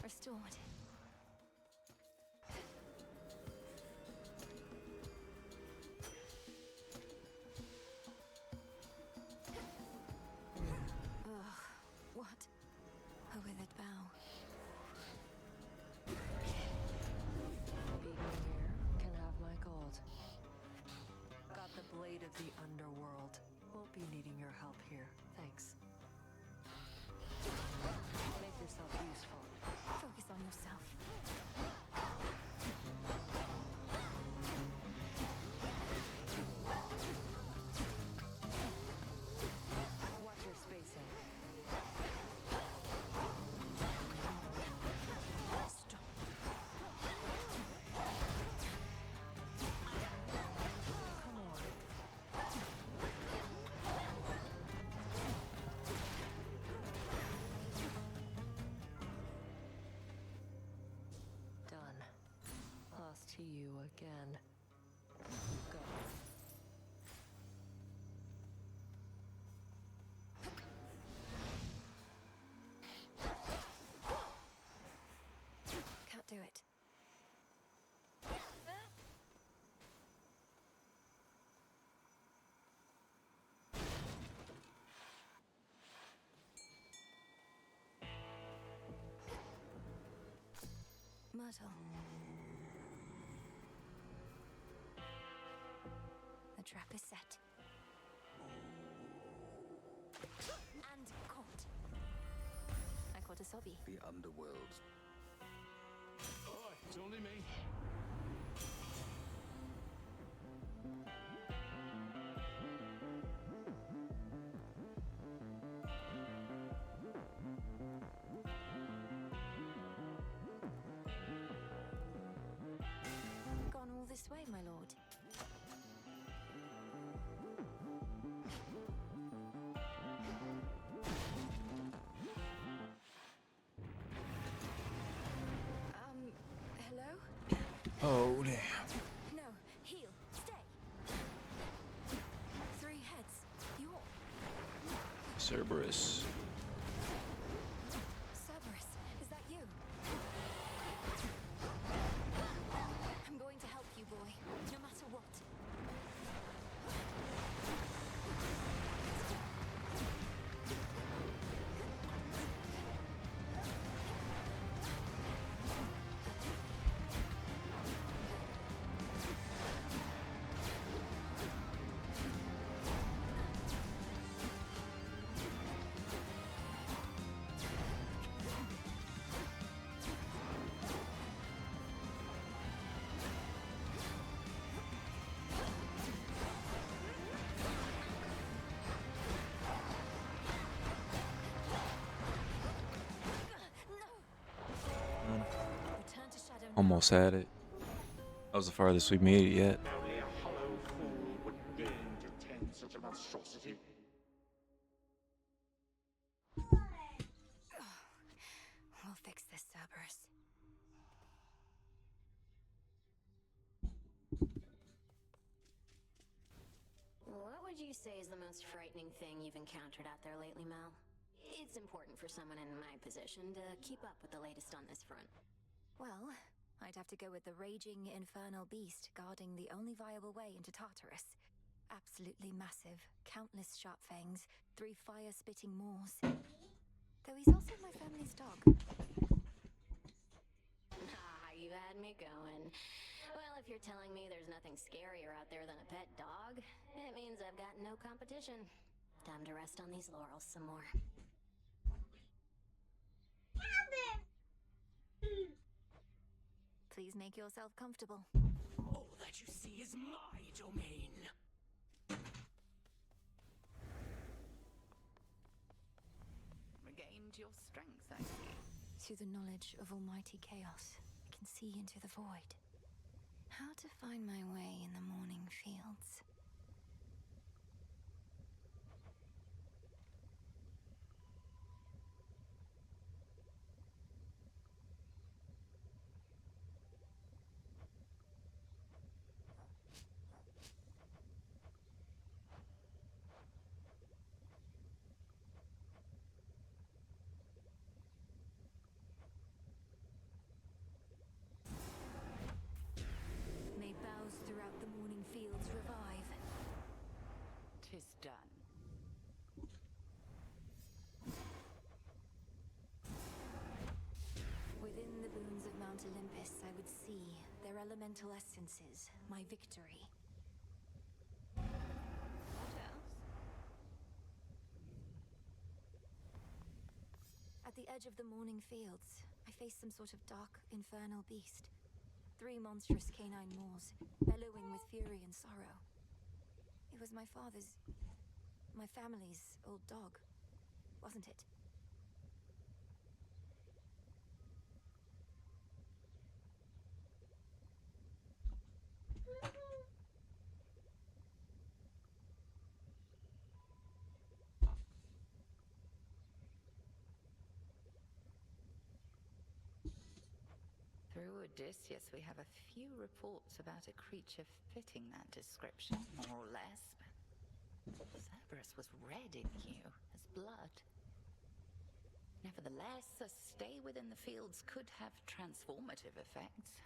Restored. Ugh, what? A withered bough. Being here can have my gold. Got the blade of the underworld. Won't be needing your help here. Thanks. Make yourself useful. Focus on yourself. Watch your spacing. Stop. Come on. Done. Lost to you again. Go. Can't do it. Myrtle. The trap is set. And caught. I caught a sobby. The underworld. Oh, it's only me. Gone all this way, my lord. Hello? Oh, damn. No, heal, stay. 3 heads. You're Cerberus. Cerberus. Is that you? I'm going to help you, boy, no matter what. Almost had it. That was the farthest we made it yet. Only a hollow fool would deign to tend such a monstrosity. We'll fix this, Cerberus. What would you say is the most frightening thing you've encountered out there lately, Mel? It's important for someone in my position to keep up with the latest on this front. Well, I'd have to go with the raging infernal beast guarding the only viable way into Tartarus. Absolutely massive, countless sharp fangs, 3 fire-spitting maws. Though he's also my family's dog. Ah, you had me going. Well, if you're telling me there's nothing scarier out there than a pet dog, it means I've got no competition. Time to rest on these laurels some more. Please make yourself comfortable. All that you see is my domain. Regained your strength, I see. Through the knowledge of almighty chaos, I can see into the void. How to find my way in the morning fields. May boughs throughout the morning fields revive. 'Tis done. Within the boons of Mount Olympus, I would see their elemental essences, my victory. What else? At the edge of the morning fields, I faced some sort of dark, infernal beast. 3 monstrous canine maws, bellowing with fury and sorrow. It was my family's old dog, wasn't it? Through Odysseus, we have a few reports about a creature fitting that description, more or less. Cerberus was red in hue, as blood. Nevertheless, a stay within the fields could have transformative effects.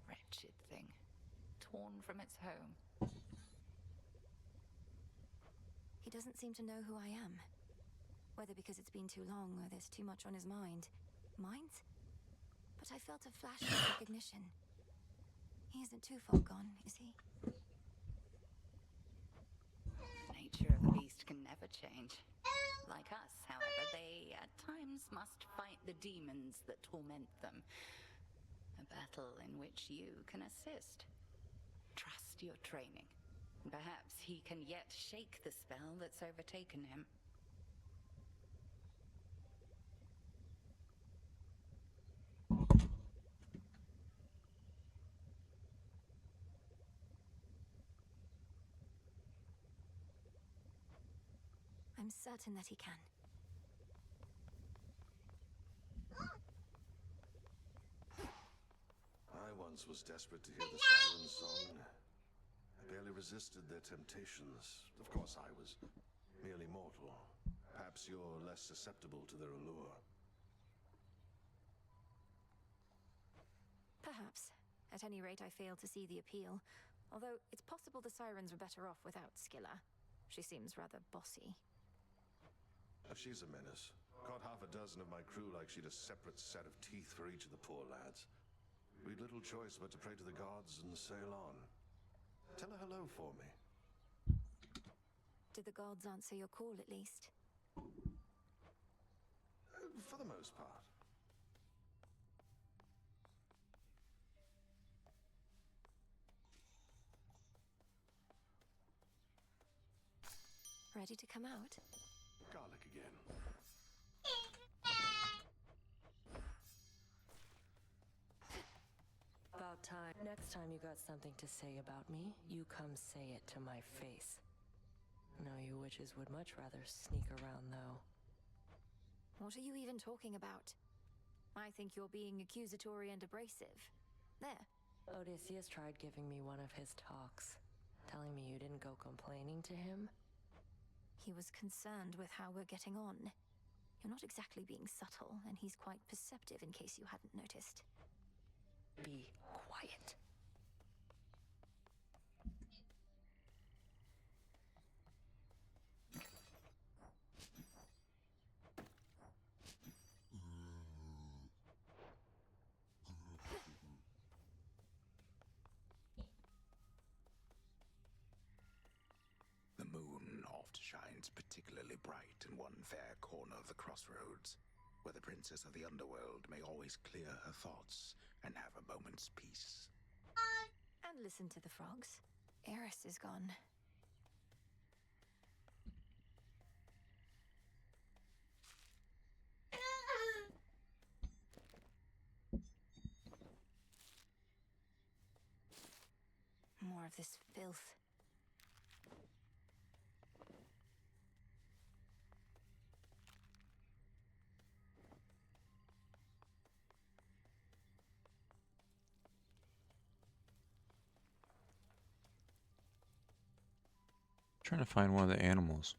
Wretched thing, torn from its home. He doesn't seem to know who I am. Whether because it's been too long or there's too much on his mind. Mind? But I felt a flash of recognition. He isn't too far gone, is he? Nature of the beast can never change. Like us, however, they at times must fight the demons that torment them. A battle in which you can assist. Trust your training. Perhaps he can yet shake the spell that's overtaken him. I'm certain that he can. I once was desperate to hear the siren song. I barely resisted their temptations. Of course, I was merely mortal. Perhaps you're less susceptible to their allure. Perhaps. At any rate, I failed to see the appeal. Although, it's possible the sirens were better off without Scylla. She seems rather bossy. She's a menace. Caught half a dozen of my crew like she'd a separate set of teeth for each of the poor lads. We'd little choice but to pray to the gods and sail on. Tell her hello for me. Did the gods answer your call, at least? For the most part. Ready to come out? Garlic again. Next time you got something to say about me, you come say it to my face. No, you witches would much rather sneak around, though. What are you even talking about? I think you're being accusatory and abrasive. There. Odysseus tried giving me one of his talks, telling me you didn't go complaining to him. He was concerned with how we're getting on. You're not exactly being subtle, and he's quite perceptive in case you hadn't noticed. Be quiet. The moon oft shines particularly bright in one fair corner of the crossroads, where the princess of the underworld may always clear her thoughts and have a moment's peace. And listen to the frogs. Eris is gone. More of this filth. Trying to find one of the animals.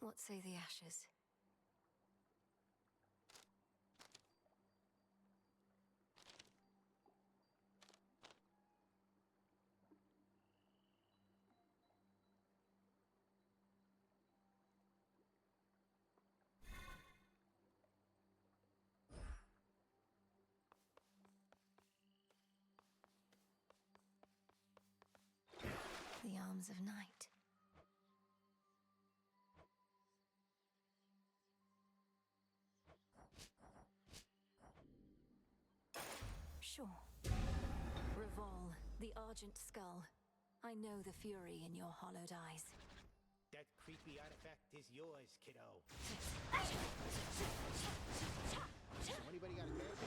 What say the ashes? The arms of night. Sure. Revol, the Argent Skull. I know the fury in your hollowed eyes. That creepy artifact is yours, kiddo. So anybody got a bad?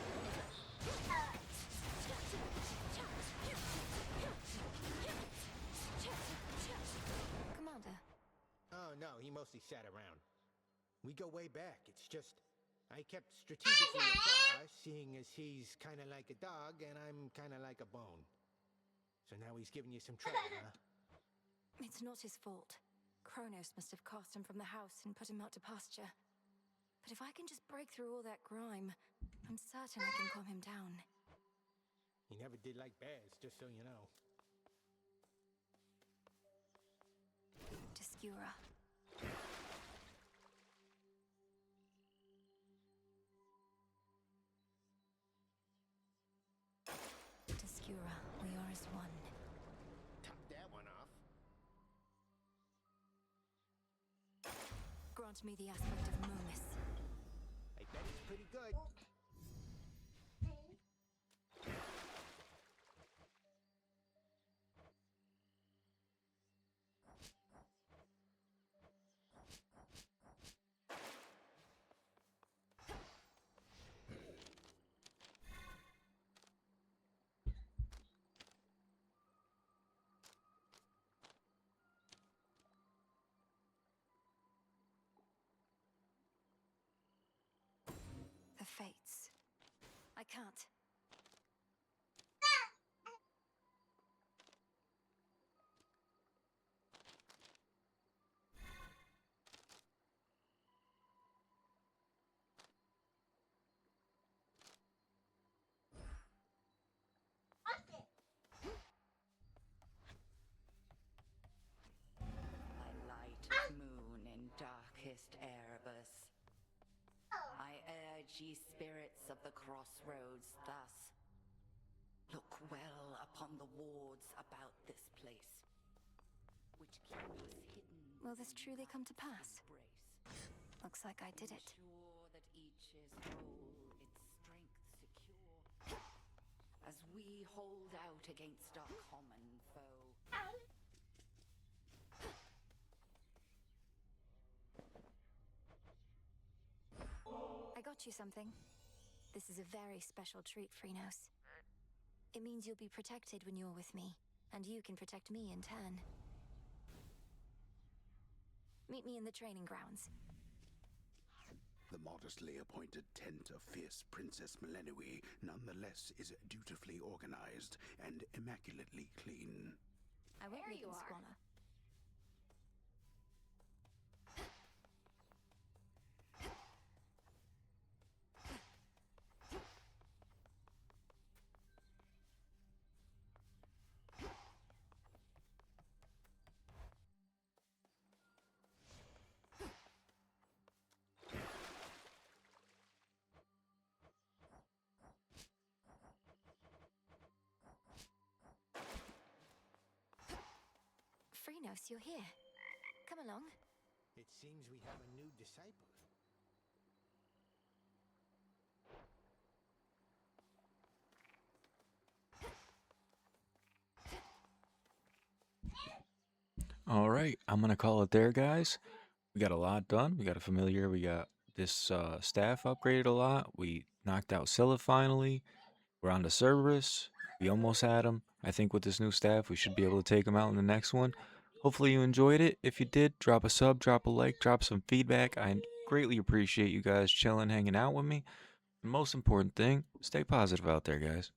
Commander. Oh, no, he mostly sat around. We go way back. It's just, I kept strategically afar, seeing as he's kind of like a dog and I'm kind of like a bone. So now he's giving you some trouble, huh? It's not his fault. Kronos must have cast him from the house and put him out to pasture. But if I can just break through all that grime, I'm certain I can calm him down. He never did like bears, just so you know. Skura. Skura, we are as one. Top that one off. Grant me the aspect of Momus. I bet it's pretty good. The fates. I can't. My light moon in darkest Erebus. I urge ye spirits of the crossroads thus. Look well upon the wards about this place, which keep us hidden. Will this truly come to pass? Looks like I did it. Ensure that each is whole, its strength secure, as we hold out against our common foe. I got you something. This is a very special treat, Freenos. It means you'll be protected when you're with me, and you can protect me in turn. Meet me in the training grounds. The modestly appointed tent of fierce Princess Melenui nonetheless is dutifully organized and immaculately clean. I won't There live you in are. squalor. Freenos, you're here. Come along. It seems we have a new disciple. All right, I'm gonna call it there, guys. We got a lot done. We got a familiar. We got this staff upgraded a lot. We knocked out Scylla finally. We're on to Cerberus. We almost had him. I think with this new staff, we should be able to take him out in the next one. Hopefully you enjoyed it. If you did, drop a sub, drop a like, drop some feedback. I greatly appreciate you guys chilling, hanging out with me. The most important thing, stay positive out there, guys.